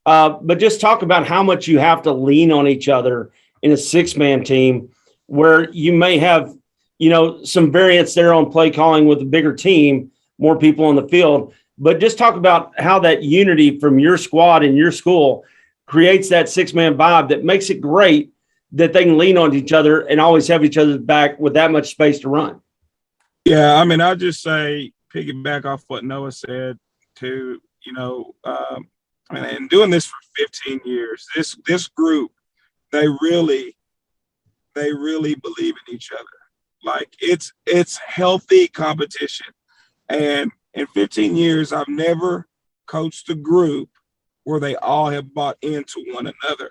But just talk about how much you have to lean on each other in a 6-man team where you may have, some variance there on play calling with a bigger team, more people on the field. But just talk about how that unity from your squad and your school creates that 6-man vibe that makes it great that they can lean on each other and always have each other's back with that much space to run. Yeah, I mean, I'll just say, piggyback off what Noah said too, and doing this for 15 years, this group, they really believe in each other. Like it's healthy competition. And in 15 years, I've never coached a group where they all have bought into one another.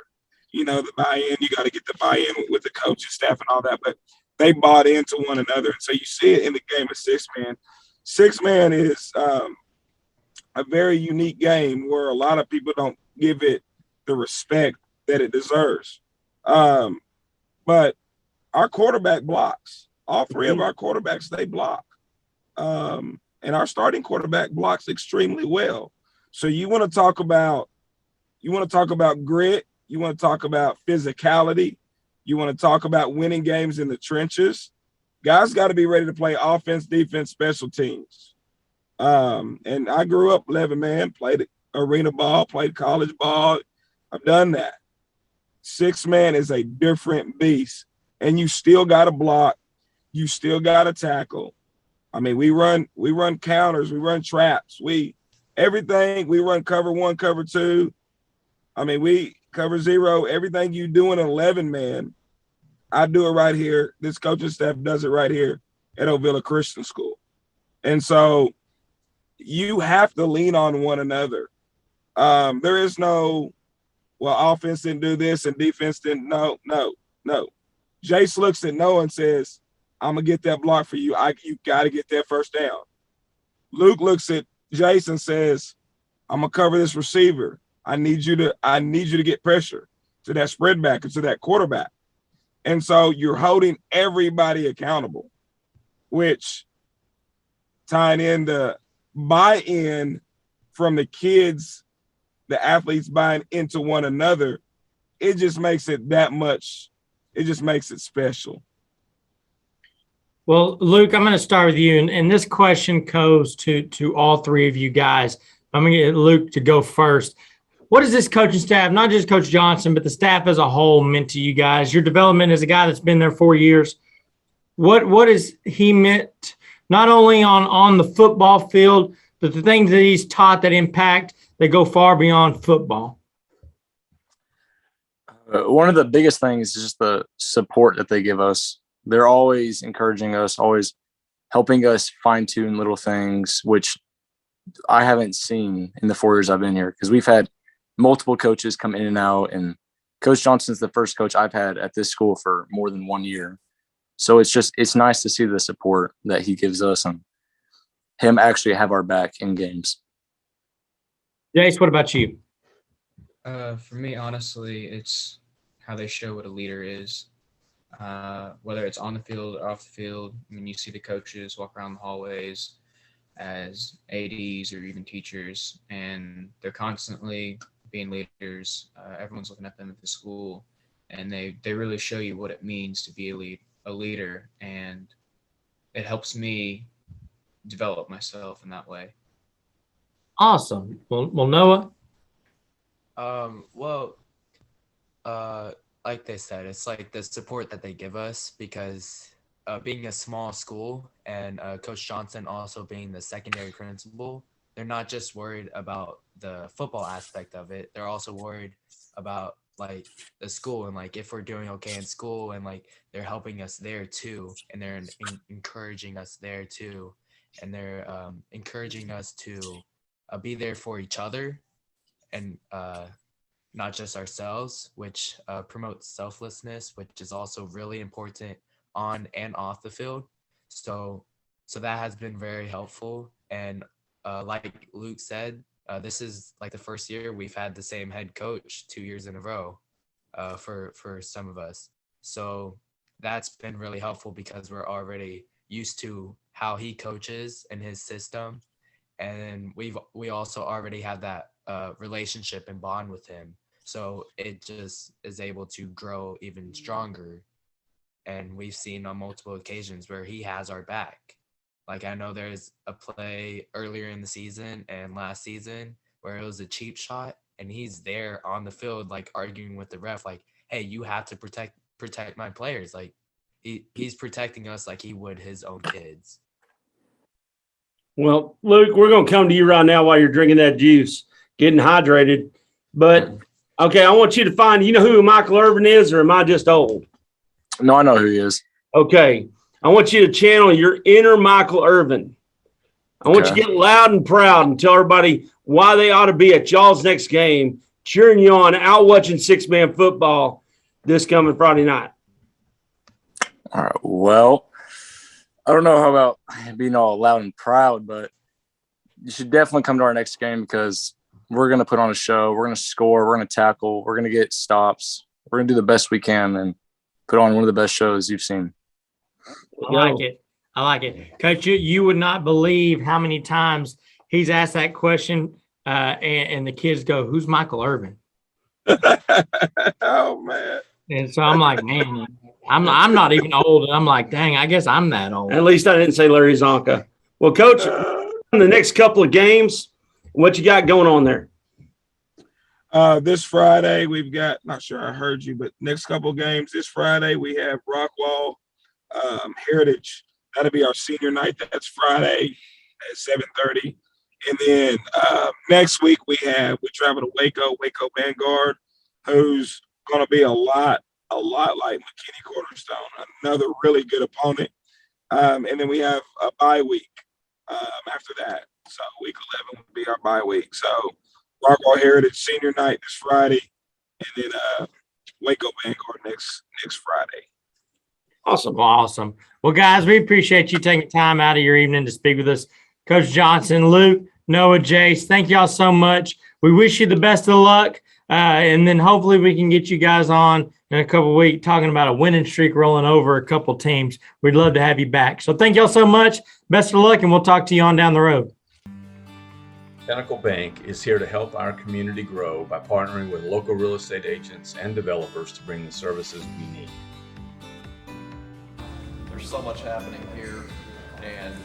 The buy-in, you got to get the buy-in with the coaching staff and all that, but they bought into one another. And so you see it in the game of 6-man. 6-man is a very unique game where a lot of people don't give it the respect that it deserves. But our quarterback blocks. All 3 of our quarterbacks, they block. And our starting quarterback blocks extremely well. So you want to talk about grit, you want to talk about physicality, you want to talk about winning games in the trenches. Guys got to be ready to play offense, defense, special teams. And I grew up 11-man, played arena ball, played college ball. I've done that. 6-man is a different beast, and you still got to block. You still got to tackle. I mean, we run counters, we run traps, we run cover 1, cover 2. I mean, we cover 0. Everything you do in 11-man, I do it right here. This coaching staff does it right here at Ovilla Christian School. And so you have to lean on one another. There is no, well, offense didn't do this and defense didn't. No. Jace looks at Noah and says, I'm going to get that block for you. You got to get that first down. Luke looks at Jace and says, I'm going to cover this receiver. I need you to get pressure to that spread back and to that quarterback. And so you're holding everybody accountable, which tying in the buy-in from the kids, the athletes buying into one another, it just makes it that much, it just makes it special. Well, Luke, I'm going to start with you. And this question goes to all 3 of you guys. I'm going to get Luke to go first. What does this coaching staff, not just Coach Johnson, but the staff as a whole, meant to you guys? Your development as a guy that's been there 4 years. What has he meant, not only on the football field, but the things that he's taught that impact, that go far beyond football? One of the biggest things is just the support that they give us. They're always encouraging us, always helping us fine-tune little things, which I haven't seen in the 4 years I've been here, because we've had multiple coaches come in and out, and Coach Johnson's the first coach I've had at this school for more than 1 year. So it's nice to see the support that he gives us and him actually have our back in games. Jace, what about you? For me, honestly, it's how they show what a leader is. Whether it's on the field or off the field. I mean, you see the coaches walk around the hallways as ADs or even teachers, and they're constantly being leaders. Everyone's looking at them at the school, and they really show you what it means to be a leader, and it helps me develop myself in that way. Awesome. Well, Noah? Like they said, it's like the support that they give us, because being a small school and Coach Johnson also being the secondary principal, they're not just worried about the football aspect of it. They're also worried about like the school and like if we're doing okay in school, and like they're helping us there too, and they're encouraging us there too, and they're encouraging us to be there for each other and not just ourselves, which promotes selflessness, which is also really important on and off the field. So So that has been very helpful. And like Luke said, this is like the first year we've had the same head coach 2 years in a row for some of us. So that's been really helpful because we're already used to how he coaches and his system. And we also already have that relationship and bond with him. So it just is able to grow even stronger. And we've seen on multiple occasions where he has our back. Like I know there's a play earlier in the season and last season where it was a cheap shot and he's there on the field, like arguing with the ref, like, hey, you have to protect my players. Like he's protecting us like he would his own kids. Well, Luke, we're going to come to you right now while you're drinking that juice, getting hydrated. But, okay, I want you to find, you know who Michael Irvin is, or am I just old? No, I know who he is. Okay. I want you to channel your inner Michael Irvin. I want you to get loud and proud and tell everybody why they ought to be at y'all's next game, cheering you on, out watching six-man football this coming Friday night. All right. Well, I don't know how about being all loud and proud, but you should definitely come to our next game because we're going to put on a show. We're going to score. We're going to tackle. We're going to get stops. We're going to do the best we can and put on one of the best shows you've seen. I like it. I like it. Coach, you would not believe how many times he's asked that question and the kids go, who's Michael Irvin? Oh, man. And so I'm like, man, I'm not even old. And I'm like, dang, I guess I'm that old. At least I didn't say Larry Zonka. Well, Coach, in the next couple of games, what you got going on there? This Friday, we've got, not sure I heard you, but next couple of games, this Friday, we have Rockwall Heritage. That'll be our senior night. That's Friday at 7:30. And then next week, we travel to Waco Vanguard, who's going to be a lot like McKinney Cornerstone, another really good opponent. And then we have a bye week after that. So week 11 will be our bye week. So Rockwall Heritage senior night this Friday, and then Waco Vanguard next Friday. Awesome. Well, guys, we appreciate you taking time out of your evening to speak with us. Coach Johnson, Luke, Noah, Jace, thank y'all so much. We wish you the best of luck. And then hopefully we can get you guys on in a couple of weeks talking about a winning streak rolling over a couple teams. We'd love to have you back. So thank y'all so much. Best of luck, and we'll talk to you on down the road. Pinnacle Bank is here to help our community grow by partnering with local real estate agents and developers to bring the services we need. There's so much happening here, and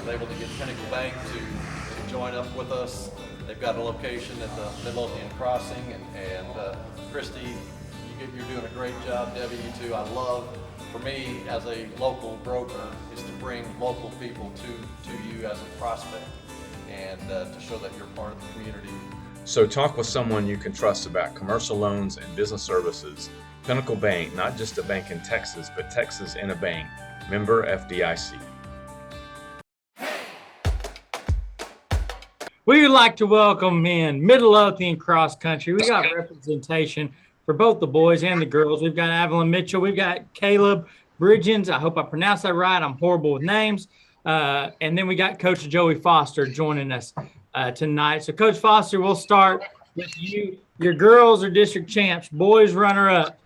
we're able to get Pinnacle Bank to join up with us. They've got a location at the Midlothian Crossing, and Christy, you're doing a great job. Debbie, you too. I love, for me as a local broker, is to bring local people to you as a prospect, and to show that you're part of the community. So talk with someone you can trust about commercial loans and business services. Pinnacle Bank, not just a bank in Texas, but Texas in a bank. Member FDIC. We would like to welcome in Midlothian Cross Country. We got representation for both the boys and the girls. We've got Evelyn Mitchell. We've got Caleb Bridgens. I hope I pronounced that right. I'm horrible with names. And then we got Coach Joey Foster joining us tonight. So, Coach Foster, we'll start with you. Your girls are district champs, boys runner-up.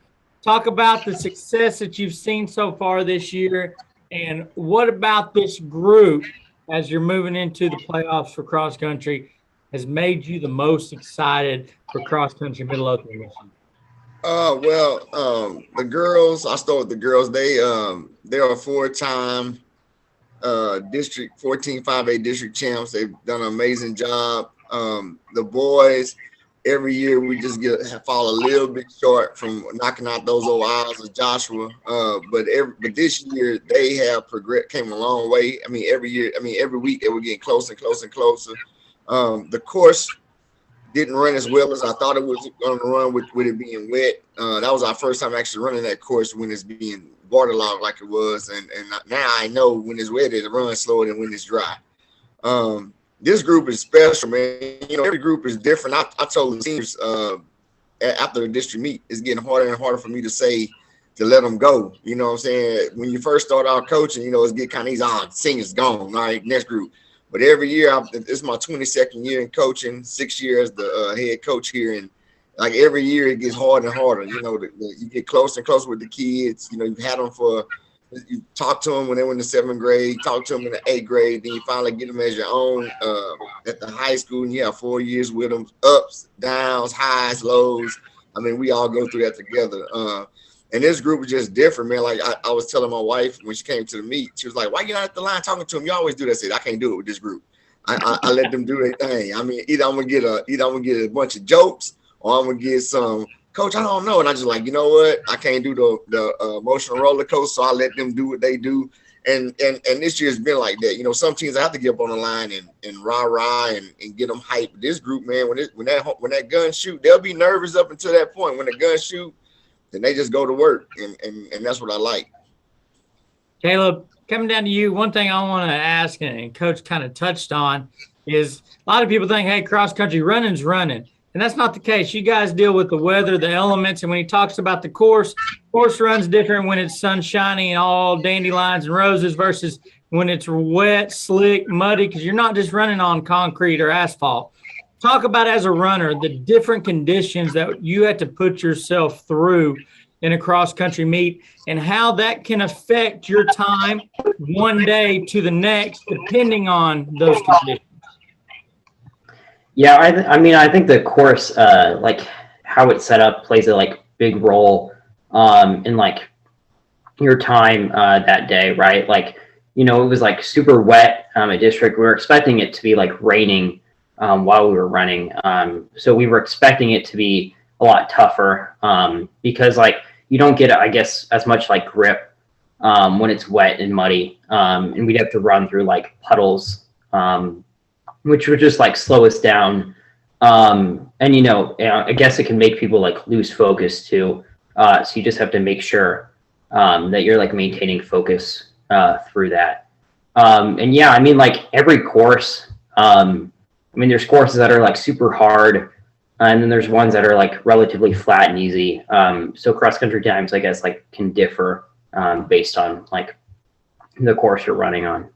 Talk about the success that you've seen so far this year, and what about this group as you're moving into the playoffs for cross country has made you the most excited for cross country Midlothian? The girls, I'll start with the girls. They are 4-time district 5A district champs. They've done an amazing job. The boys, every year we just fall a little bit short from knocking out those old Isles of Joshua. But this year they have came a long way. Every week they were getting closer and closer and closer. The course didn't run as well as I thought it was going to run with it being wet. That was our first time actually running that course when it's being waterlogged like it was. And now I know when it's wet, it runs slower than when it's dry. This group is special, man. Every group is different. I told the seniors after the district meet, it's getting harder and harder for me to say let them go. You know what I'm saying? When you first start out coaching, you know, it's get kind of easy. Seniors gone. All right, next group. But every year, this is my 22nd year in coaching, 6 years as the head coach here. And like every year, it gets harder and harder. You know, you get closer and closer with the kids. You know, you've had them you talk to them when they were in the 7th grade, talk to them in the 8th grade, then you finally get them as your own at the high school, and you have 4 years with them, ups, downs, highs, lows. I mean, we all go through that together. And this group is just different, man. Like I was telling my wife when she came to the meet, she was like, "Why you not at the line talking to them? You always do that." I said, "I can't do it with this group. I let them do their thing. I mean, either I'm gonna get a bunch of jokes, or I'm gonna get some." Coach, I don't know. And I just like, you know what? I can't do the emotional roller coaster, so I let them do what they do. And this year's been like that. You know, some teams I have to get up on the line and rah and get them hyped. This group, man, when that gun shoot, they'll be nervous up until that point. When the gun shoot, then they just go to work, and that's what I like. Caleb, coming down to you, one thing I want to ask, and Coach kind of touched on, is a lot of people think, hey, cross-country running's running. And that's not the case. You guys deal with the weather, the elements, and when he talks about the course run's different when it's sunshiny and all dandelions and roses versus when it's wet, slick, muddy, because you're not just running on concrete or asphalt. Talk about, as a runner, the different conditions that you had to put yourself through in a cross-country meet and how that can affect your time one day to the next, depending on those conditions. Yeah, I mean, I think the course, like how it's set up, plays a big role in your time that day, right? Like, you know, it was super wet at district. We were expecting it to be raining while we were running, so we were expecting it to be a lot tougher because you don't get, I guess, as much grip when it's wet and muddy, and we'd have to run through puddles. Which would just slow us down. And, you know, I guess it can make people lose focus too. So you just have to make sure that you're maintaining focus through that. And yeah, I mean, every course, I mean, there's courses that are super hard, and then there's ones that are relatively flat and easy. So cross-country times, I guess, can differ based on the course you're running on.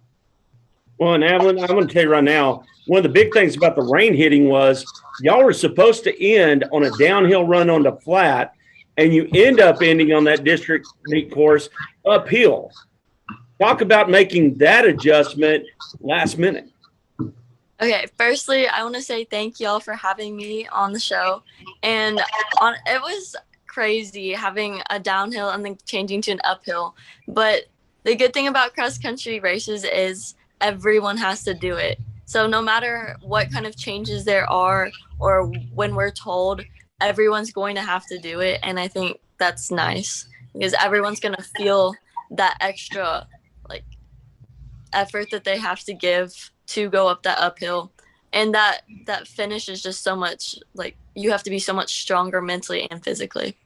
Well, and Evelyn, I'm going to tell you right now, one of the big things about the rain hitting was y'all were supposed to end on a downhill run on the flat, and you end up ending on that district meet course uphill. Talk about making that adjustment last minute. Okay, firstly, I want to say thank y'all for having me on the show. And it was crazy having a downhill and then changing to an uphill. But the good thing about cross-country races is everyone has to do it. So no matter what kind of changes there are or when we're told, everyone's going to have to do it. And I think that's nice because everyone's going to feel that extra effort that they have to give to go up that uphill. And that finish is just so much you have to be so much stronger mentally and physically.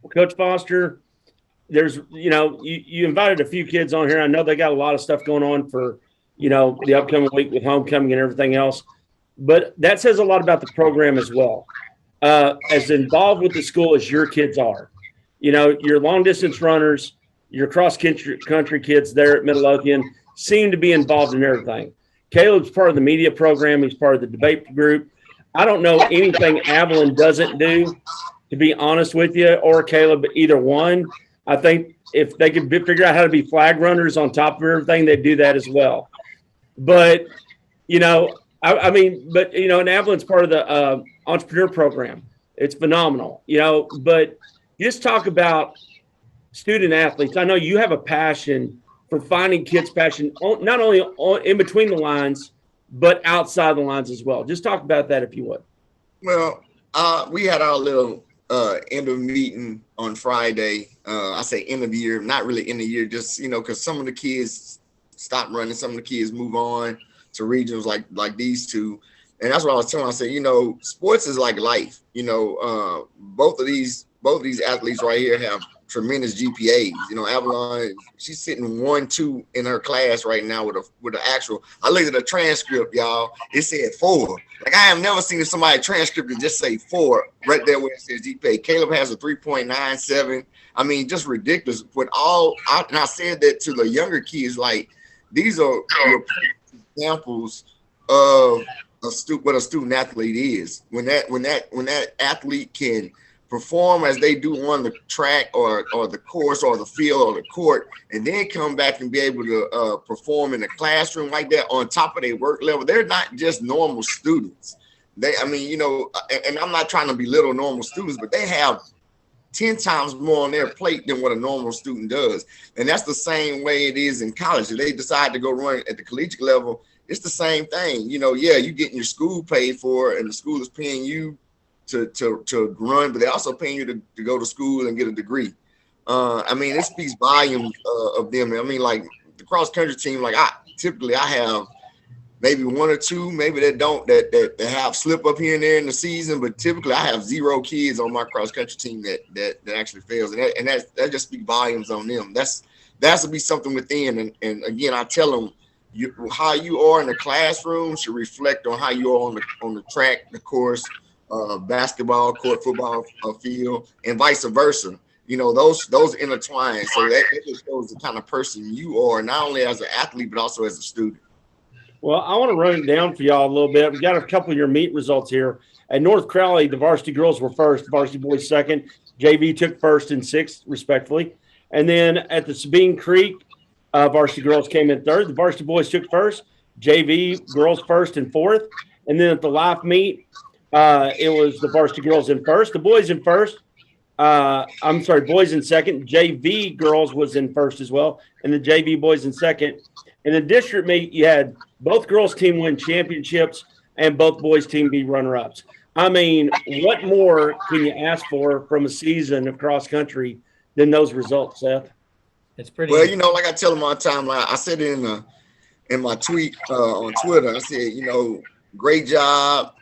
Well, Coach Foster, there's, you know, you invited a few kids on here. I know they got a lot of stuff going on for, you know, the upcoming week with homecoming and everything else, but that says a lot about the program as well. As involved with the school as your kids are, you know, your long distance runners, your cross country kids there at Midlothian seem to be involved in everything. Caleb's part of the media program. He's part of the debate group. I don't know anything Avalon doesn't do, to be honest with you, or Caleb, but either one. I think if they could figure out how to be flag runners on top of everything, they'd do that as well. But, you know, I mean, but, you know, and Avalon's part of the entrepreneur program. It's phenomenal, you know, but just talk about student athletes. I know you have a passion for finding kids' passion, not only in between the lines, but outside the lines as well. Just talk about that if you would. Well, we had our little end of meeting on Friday. I say end of year, not really end of year, just, you know, because some of the kids stop running, some of the kids move on to regionals like these two. And that's what I was telling them. I said, you know, sports is like life. You know, both of these athletes right here have tremendous GPAs. You know, Avalon, she's sitting 1-2 in her class right now with an actual. I looked at the transcript, y'all. It said 4. Like I have never seen somebody transcript and just say 4 right there where it says GPA. Caleb has a 3.97. I mean, just ridiculous. But and I said that to the younger kids, like these are your examples of what a student athlete is. When that athlete can perform as they do on the track or the course or the field or the court, and then come back and be able to perform in the classroom like that on top of their work level, they're not just normal students. I mean, you know, and I'm not trying to belittle normal students, but they have 10 times more on their plate than what a normal student does. And that's the same way it is in college. If they decide to go run at the collegiate level, it's the same thing. You know, yeah, you're getting your school paid for, and the school is paying you to run, but they're also paying you to go to school and get a degree. I mean, it speaks volumes of them. I mean, like the cross country team, like I have maybe 1 or 2, maybe that have slip up here and there in the season, but typically I have 0 kids on my cross country team that actually fails, and that just speaks volumes on them. That has to be something within, and again, I tell them, how you are in the classroom should reflect on how you are on the track, the course, basketball court, football field, and vice versa. You know, those intertwine. So that just shows the kind of person you are, not only as an athlete but also as a student. Well, I want to run it down for y'all a little bit. We got a couple of your meet results here. At North Crowley, the varsity girls were first, the varsity boys second. JV took first and sixth, respectively. And then at the Sabine Creek, varsity girls came in third. The varsity boys took first. JV girls first and fourth. And then at the live meet, it was the varsity girls in first. The boys in first. Boys in second. JV girls was in first as well. And the JV boys in second. In the district meet, you had both girls team win championships and both boys team be runner-ups. I mean, what more can you ask for from a season of cross country than those results, Seth? It's pretty. Well, you know, like I tell them all the time, like I said it in my tweet on Twitter. I said, you know, great job,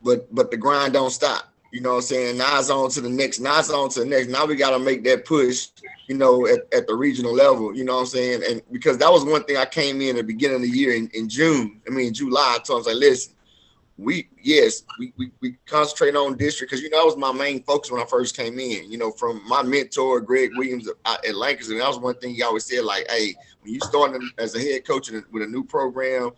but the grind don't stop. You know what I'm saying? Now it's on to the next. Now we got to make that push, you know, at the regional level. You know what I'm saying? And because that was one thing I came in at the beginning of the year in July. I told them, like, listen, we concentrate on district because, you know, that was my main focus when I first came in. You know, from my mentor, Greg Williams at Lancaster, and that was one thing he always said, like, hey, when you starting as a head coach with a new program,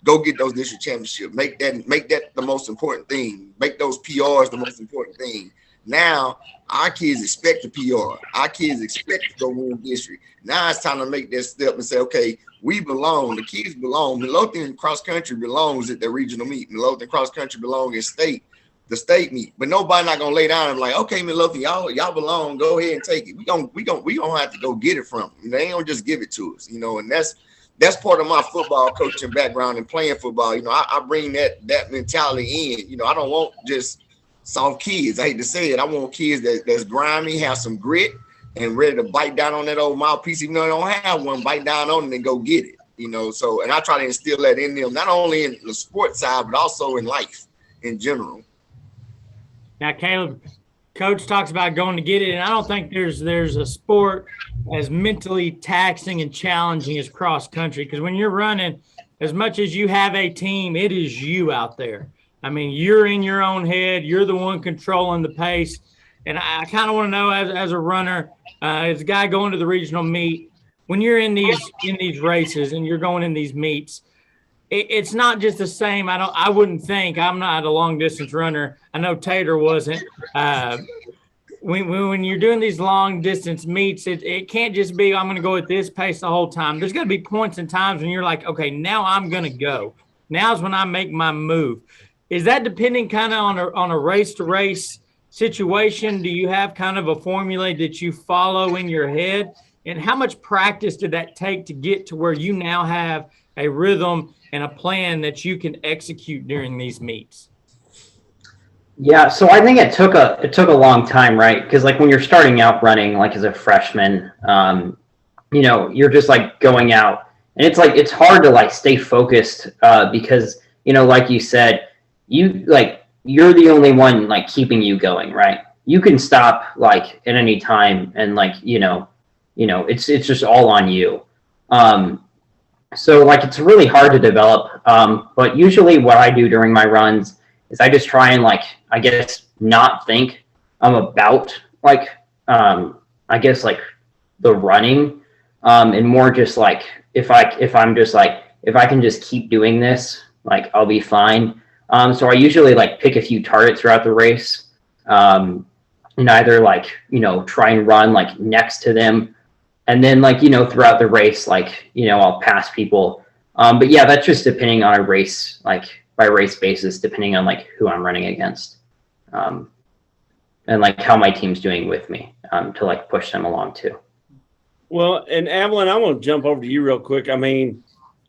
go get those district championships. Make that the most important thing. Make those PRs the most important thing. Now, our kids expect a PR. Our kids expect to go win district. Now it's time to make that step and say, okay, we belong. The kids belong. Midlothian cross country belongs at the regional meet. Midlothian cross country belong in the state meet. But nobody not gonna lay down and be like, okay, Midlothian, y'all belong. Go ahead and take it. We gonna have to go get it from them. You know, they ain't gonna just give it to us. You know, and that's part of my football coaching background and playing football. You know, I bring that mentality in. You know, I don't want just soft kids. I hate to say it. I want kids that's grimy, have some grit, and ready to bite down on that old mouthpiece. Even though they don't have one, bite down on it and go get it. You know, so, and I try to instill that in them, not only in the sports side, but also in life in general. Now, Caleb, Coach talks about going to get it, and I don't think there's a sport as mentally taxing and challenging as cross country, because when you're running, as much as you have a team, it is you out there. I mean, you're in your own head. You're the one controlling the pace. And I kind of want to know, as a runner, as a guy going to the regional meet, when you're in these races and you're going in these meets, it's not just the same. I wouldn't think. I'm not a long distance runner. I know Tater wasn't. When you're doing these long distance meets, it can't just be, I'm going to go at this pace the whole time. There's got to be points and times when you're like, okay, now I'm going to go. Now's when I make my move. Is that depending kind of on a race to race situation? Do you have kind of a formula that you follow in your head? And how much practice did that take to get to where you now have a rhythm and a plan that you can execute during these meets? Yeah, so I think it took a long time, right? Because like when you're starting out running, like as a freshman, you know, you're just like going out, and it's hard to like stay focused because, you know, like you said, you're the only one like keeping you going, right? you can stop like at any time, and like, it's just all on you. So like, it's really hard to develop. But usually what I do during my runs is I just try and like, I guess, not think about like, I guess like the running, and more just like, if I can just keep doing this, like I'll be fine. So I usually like pick a few targets throughout the race, and either like, try and run like next to them. And then like, throughout the race, like, I'll pass people. But yeah, that's just depending on a race, like by race basis, depending on like who I'm running against. And like how my team's doing with me, to like push them along too. Well, and Evelyn, I want to jump over to you real quick. I mean,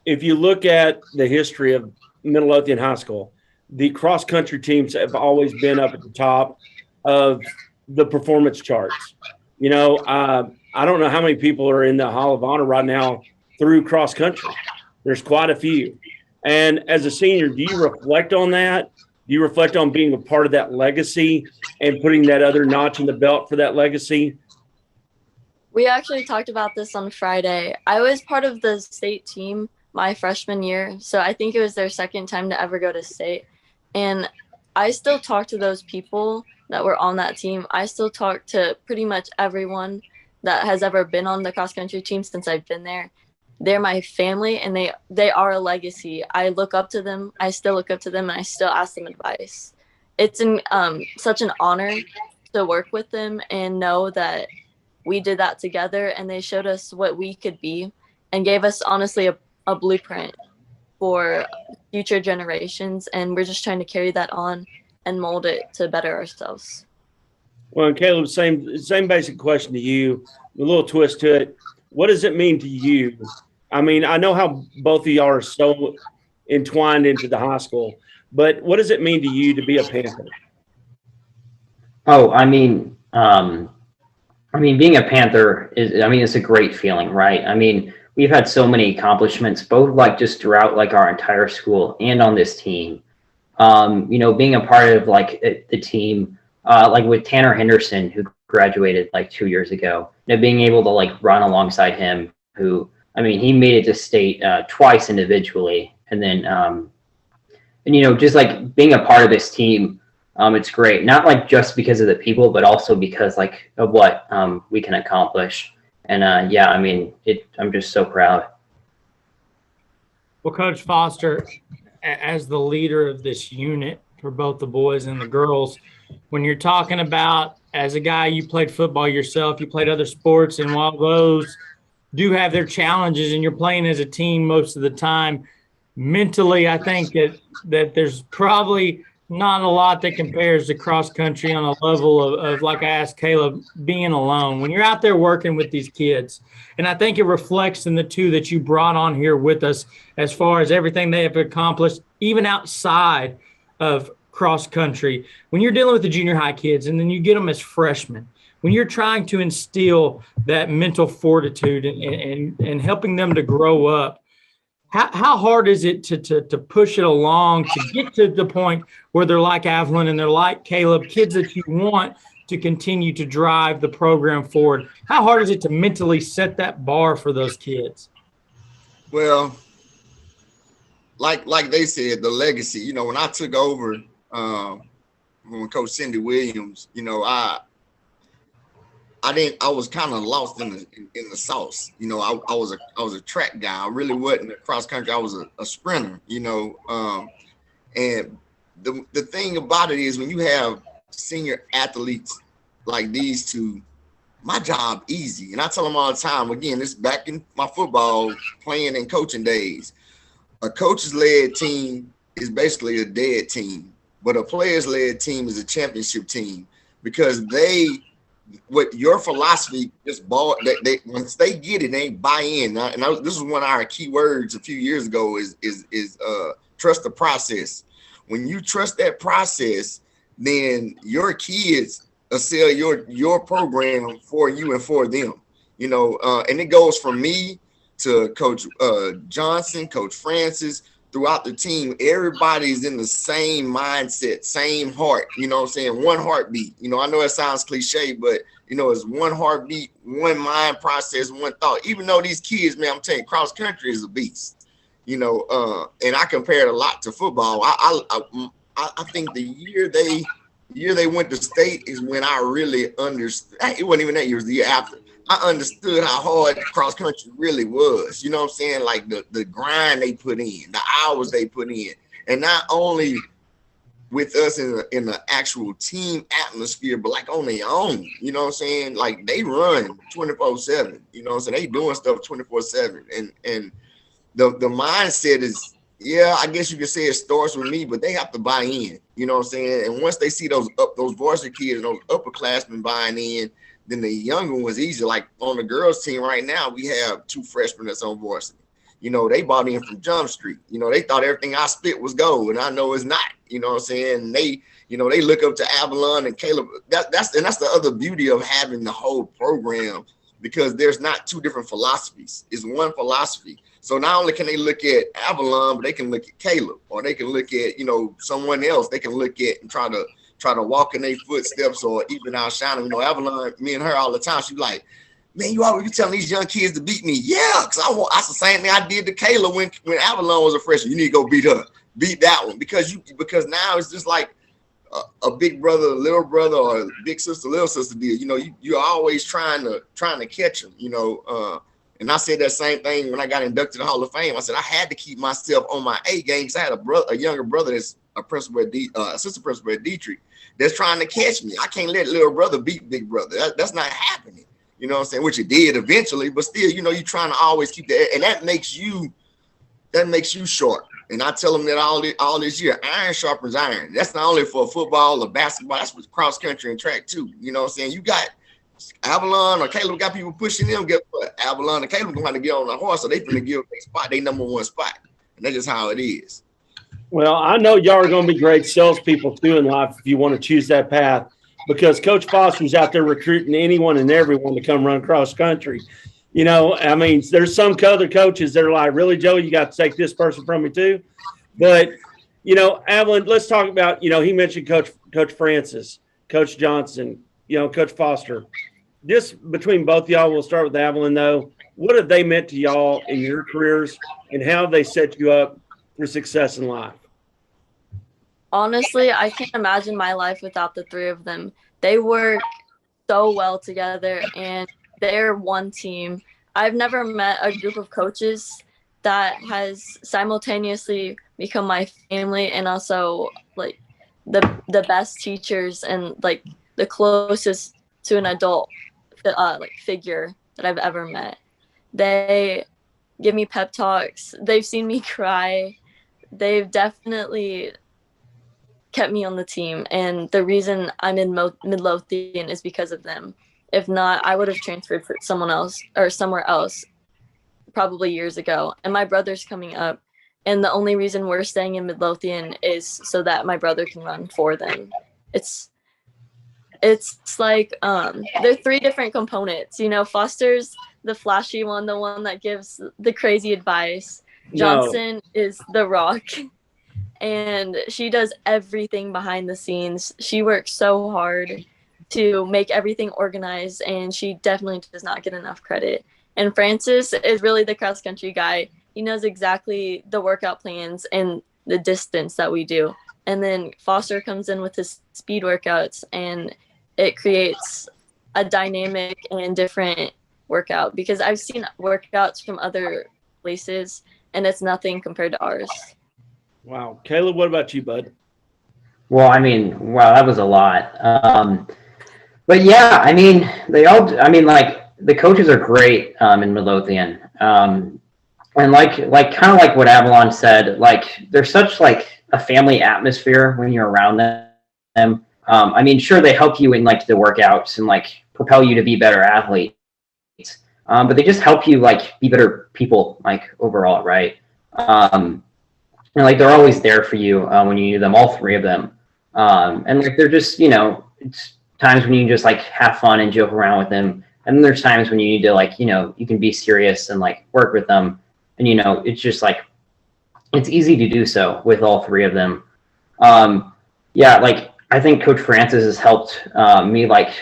if you look at the history of Midlothian High School, the cross-country teams have always been up at the top of the performance charts. I don't know how many people are in the Hall of Honor right now through cross-country. There's quite a few. And as a senior, do you reflect on that? Do you reflect on being a part of that legacy and putting that other notch in the belt for that legacy? We actually talked about this on Friday. I was part of the state team my freshman year, so I think it was their second time to ever go to state. And I still talk to those people that were on that team. I still talk to pretty much everyone that has ever been on the cross-country team since I've been there. They're my family, and they are a legacy. I look up to them. I still look up to them, and I still ask them advice. It's such an honor to work with them and know that we did that together, and they showed us what we could be and gave us, honestly, a blueprint for future generations. And we're just trying to carry that on and mold it to better ourselves. Well, and Caleb, same basic question to you, a little twist to it. What does it mean to you? I mean, I know how both of y'all are so entwined into the high school, but what does it mean to you to be a Panther? Oh, I mean, being a Panther it's a great feeling, right? I mean, we've had so many accomplishments, both like just throughout like our entire school and on this team. Being a part of like the team, like with Tanner Henderson, who graduated like 2 years ago, being able to like run alongside him, who, he made it to state twice individually. And then, just like being a part of this team, it's great. Not like just because of the people, but also because like of what we can accomplish. And I'm just so proud. Well, Coach Foster, as the leader of this unit for both the boys and the girls, when you're talking about, as a guy, you played football yourself, you played other sports, and while those do have their challenges and you're playing as a team most of the time, mentally, I think that there's probably not a lot that compares to cross country on a level of, like I asked Caleb, being alone. When you're out there working with these kids, and I think it reflects in the two that you brought on here with us as far as everything they have accomplished, even outside of cross country. When you're dealing with the junior high kids and then you get them as freshmen, when you're trying to instill that mental fortitude and helping them to grow up, how hard is it to push it along to get to the point where they're like Evelyn and they're like Caleb, kids that you want to continue to drive the program forward? How hard is it to mentally set that bar for those kids? Well, like they said, the legacy, when I took over when Coach Cindy Williams, I was kind of lost in the sauce. I was a track guy. I really wasn't a cross country. I was a sprinter, and the thing about it is when you have senior athletes like these two, my job easy. And I tell them all the time, again, this is back in my football playing and coaching days. A coaches-led team is basically a dead team, but a players-led team is a championship team because what your philosophy just bought, they once they get it, they buy in. This is one of our key words a few years ago is trust the process. When you trust that process, then your kids will sell your program for you and for them. And it goes from me to Coach Johnson, Coach Francis, throughout the team, everybody's in the same mindset, same heart, you know what I'm saying? One heartbeat. You know, I know it sounds cliche, but you know, it's one heartbeat, one mind process, one thought. Even though these kids, man, I'm telling you, cross country is a beast. You know, and I compare it a lot to football. I think the year they went to state is when I really understood. It wasn't even that year, it was the year after. I understood how hard cross country really was. You know what I'm saying? Like the grind they put in, the hours they put in, and not only with us in the actual team atmosphere, but like on their own. You know what I'm saying? Like they run 24/7. You know what I'm saying? They doing stuff 24/7, and the mindset is, yeah, I guess you could say it starts with me, but they have to buy in. You know what I'm saying? And once they see those varsity kids and those upperclassmen buying in, then the younger ones easier. Like on the girls team right now, we have 2 freshmen that's on varsity. You know, they bought in from Jump Street. You know, they thought everything I spit was gold, and I know it's not. You know what I'm saying? And they, you know, they look up to Avalon and Caleb. That's the other beauty of having the whole program, because there's not 2 different philosophies. It's one philosophy. So not only can they look at Avalon, but they can look at Caleb, or they can look at, you know, someone else. They can look at and try to walk in their footsteps or even outshine them. You know, Avalon, me and her all the time, she like, man, you always telling these young kids to beat me. Yeah, because that's the same thing I did to Kayla when Avalon was a freshman. You need to go beat her, beat that one, because now it's just like a big brother, little brother, or big sister, little sister deal. You know, you're always trying to catch them. You know, and I said that same thing when I got inducted to the Hall of Fame. I said I had to keep myself on my A game because I had a younger brother that's a principal at assistant principal at Dietrich that's trying to catch me. I can't let little brother beat big brother. That's not happening. You know what I'm saying? Which it did eventually, but still, you know, you're trying to always keep that, and that makes you sharp. And I tell them that all this year, iron sharpens iron. That's not only for football or basketball, that's for cross country and track too. You know what I'm saying? You got Avalon or Caleb got people pushing them. Guess what? Avalon and Caleb going to get on the horse, so they finna give their spot, they number 1 spot. And that's just how it is. Well, I know y'all are going to be great salespeople too in life if you want to choose that path, because Coach Foster's out there recruiting anyone and everyone to come run cross country. You know, I mean, there's some other coaches that are like, really, Joe, you got to take this person from me too. But, you know, Avalon, let's talk about, you know, he mentioned Coach Francis, Coach Johnson, you know, Coach Foster. Just between both y'all, we'll start with Avalon though. What have they meant to y'all in your careers, and how have they set you up for success in life? Honestly, I can't imagine my life without the 3 of them. They work so well together, and they're one team. I've never met a group of coaches that has simultaneously become my family and also like the best teachers and like the closest to an adult like figure that I've ever met. They give me pep talks. They've seen me cry. They've definitely kept me on the team, and the reason I'm in Midlothian is because of them. If not, I would have transferred for someone else or somewhere else probably years ago. And my brother's coming up, and the only reason we're staying in Midlothian is so that my brother can run for them. It's like they're 3 different components. You know, Foster's the flashy one, the one that gives the crazy advice. Johnson is the rock. And she does everything behind the scenes. She works so hard to make everything organized, and she definitely does not get enough credit. And Francis is really the cross country guy. He knows exactly the workout plans and the distance that we do. And then Foster comes in with his speed workouts, and it creates a dynamic and different workout, because I've seen workouts from other places and it's nothing compared to ours. Wow. Caleb, what about you, bud? Well, I mean, wow, that was a lot. But yeah, I mean, like the coaches are great in Midlothian. And like kind of like what Avalon said, like there's such like a family atmosphere when you're around them. I mean, sure, they help you in like the workouts and like propel you to be better athletes. But they just help you like be better people, like overall, right? And like they're always there for you when you need them, all 3 of them. And like they're just, you know, it's times when you can just like have fun and joke around with them. And then there's times when you need to like, you know, you can be serious and like work with them. And, you know, it's just like, it's easy to do so with all three of them. Yeah, like I think Coach Francis has helped me. Like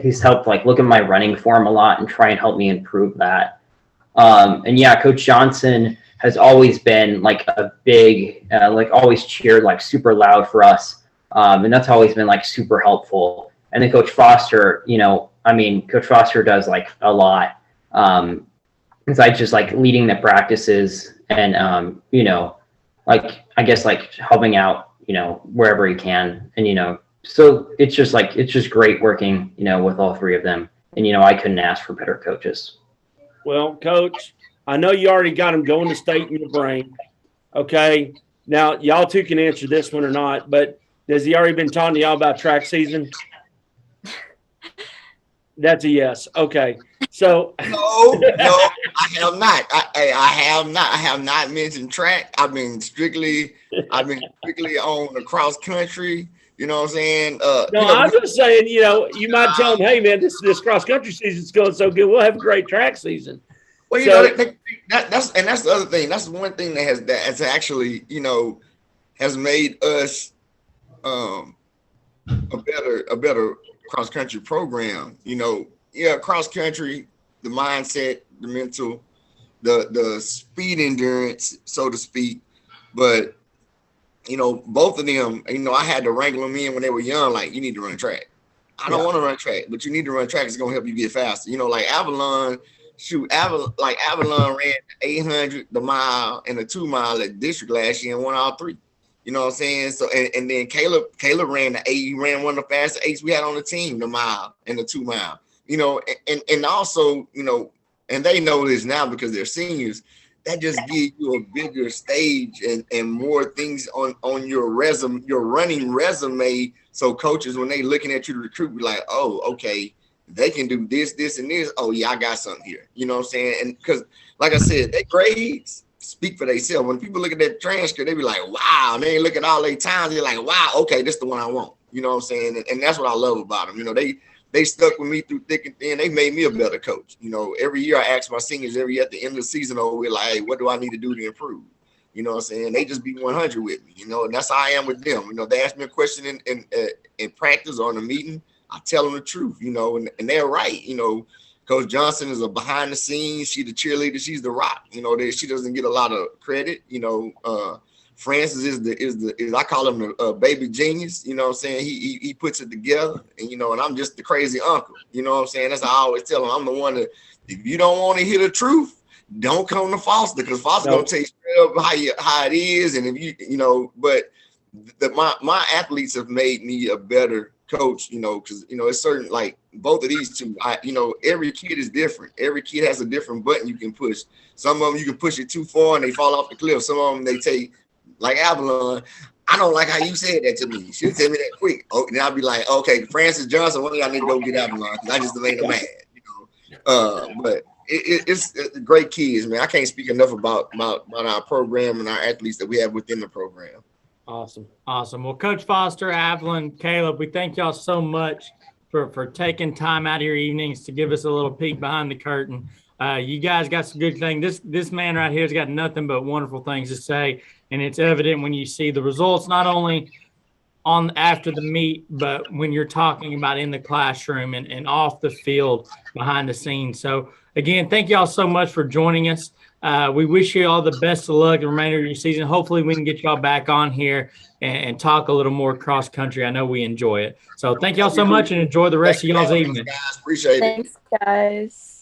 he's helped like look at my running form a lot and try and help me improve that. And yeah, Coach Johnson has always been like a big, like always cheered like super loud for us. And that's always been like super helpful. And then Coach Foster, you know, I mean, Coach Foster does like a lot. Besides just like leading the practices and, you know, like, I guess like helping out, you know, wherever he can. And, you know, so it's just like, it's just great working, you know, with all three of them. And, you know, I couldn't ask for better coaches. Well, Coach, I know you already got them going to state in your brain. Okay. Now, y'all two can answer this one or not, but has he already been talking to y'all about track season? That's a yes. Okay. So no, I have not. I have not mentioned track. I've been strictly on the cross country. You know what I'm saying? No, you know, I'm just saying, you know, you might tell them, hey man, this cross country season's going so good. We'll have a great track season. Well, you know, that's the other thing. That's one thing that's actually, you know, has made us a better cross country program. You know, yeah, cross country, the mindset, the mental, the speed endurance, so to speak. But you know, both of them, you know, I had to wrangle them in when they were young. Like, you need to run track. I don't want to run track, but you need to run track. It's gonna help you get faster. You know, like Avalon ran 800, the mile, and the 2 mile at district last year and won all three. You know what I'm saying? So and then Caleb ran the 8. He ran one of the fastest 8s we had on the team, the mile and the 2 mile. You know, and also, you know, and they know this now because they're seniors. That just gives you a bigger stage and more things on your resume, your running resume. So coaches, when they looking at you to recruit, be like, oh, okay, they can do this, this, and this. Oh yeah, I got something here. You know what I'm saying? And because, like I said, their grades speak for themselves. When people look at that transcript, they be like, wow. And they look at all their times. They're like, wow, okay, this is the one I want. You know what I'm saying? And that's what I love about them. You know, they stuck with me through thick and thin. They made me a better coach. You know, every year I ask my seniors every year at the end of the season, we're like, hey, what do I need to do to improve? You know what I'm saying? They just be 100 with me, you know, and that's how I am with them. You know, they ask me a question in practice or in a meeting, I tell them the truth, you know, and they're right. You know, Coach Johnson is a behind the scenes. She's the cheerleader. She's the rock. You know, she doesn't get a lot of credit. You know, Francis is I call him a baby genius. You know what I'm saying? He puts it together, and you know, and I'm just the crazy uncle. You know what I'm saying? That's how I always tell him. I'm the one that if you don't want to hear the truth, don't come to Foster, because Foster gonna tell you straight up how it is. And if you know, but my athletes have made me a better coach. You know, because you know it's certain, like both of these two. You know, every kid is different. Every kid has a different button you can push. Some of them you can push it too far and they fall off the cliff. Some of them they take. Like Avalon, I don't like how you said that to me. She'll tell me that quick. Oh, and I'll be like, okay, Francis Johnson, when do I need to go get Avalon? Because I just made them mad, you know. But it's great kids, man. I can't speak enough about our program and our athletes that we have within the program. Awesome. Well, Coach Foster, Avalon, Caleb, we thank y'all so much for taking time out of your evenings to give us a little peek behind the curtain. You guys got some good things. This man right here has got nothing but wonderful things to say. And it's evident when you see the results, not only on after the meet, but when you're talking about in the classroom and off the field, behind the scenes. So again, thank y'all so much for joining us. We wish you all the best of luck the remainder of your season. Hopefully we can get y'all back on here and talk a little more cross country. I know we enjoy it. So thank y'all so much and enjoy the rest of y'all's evening. Guys, appreciate it. Thanks, guys.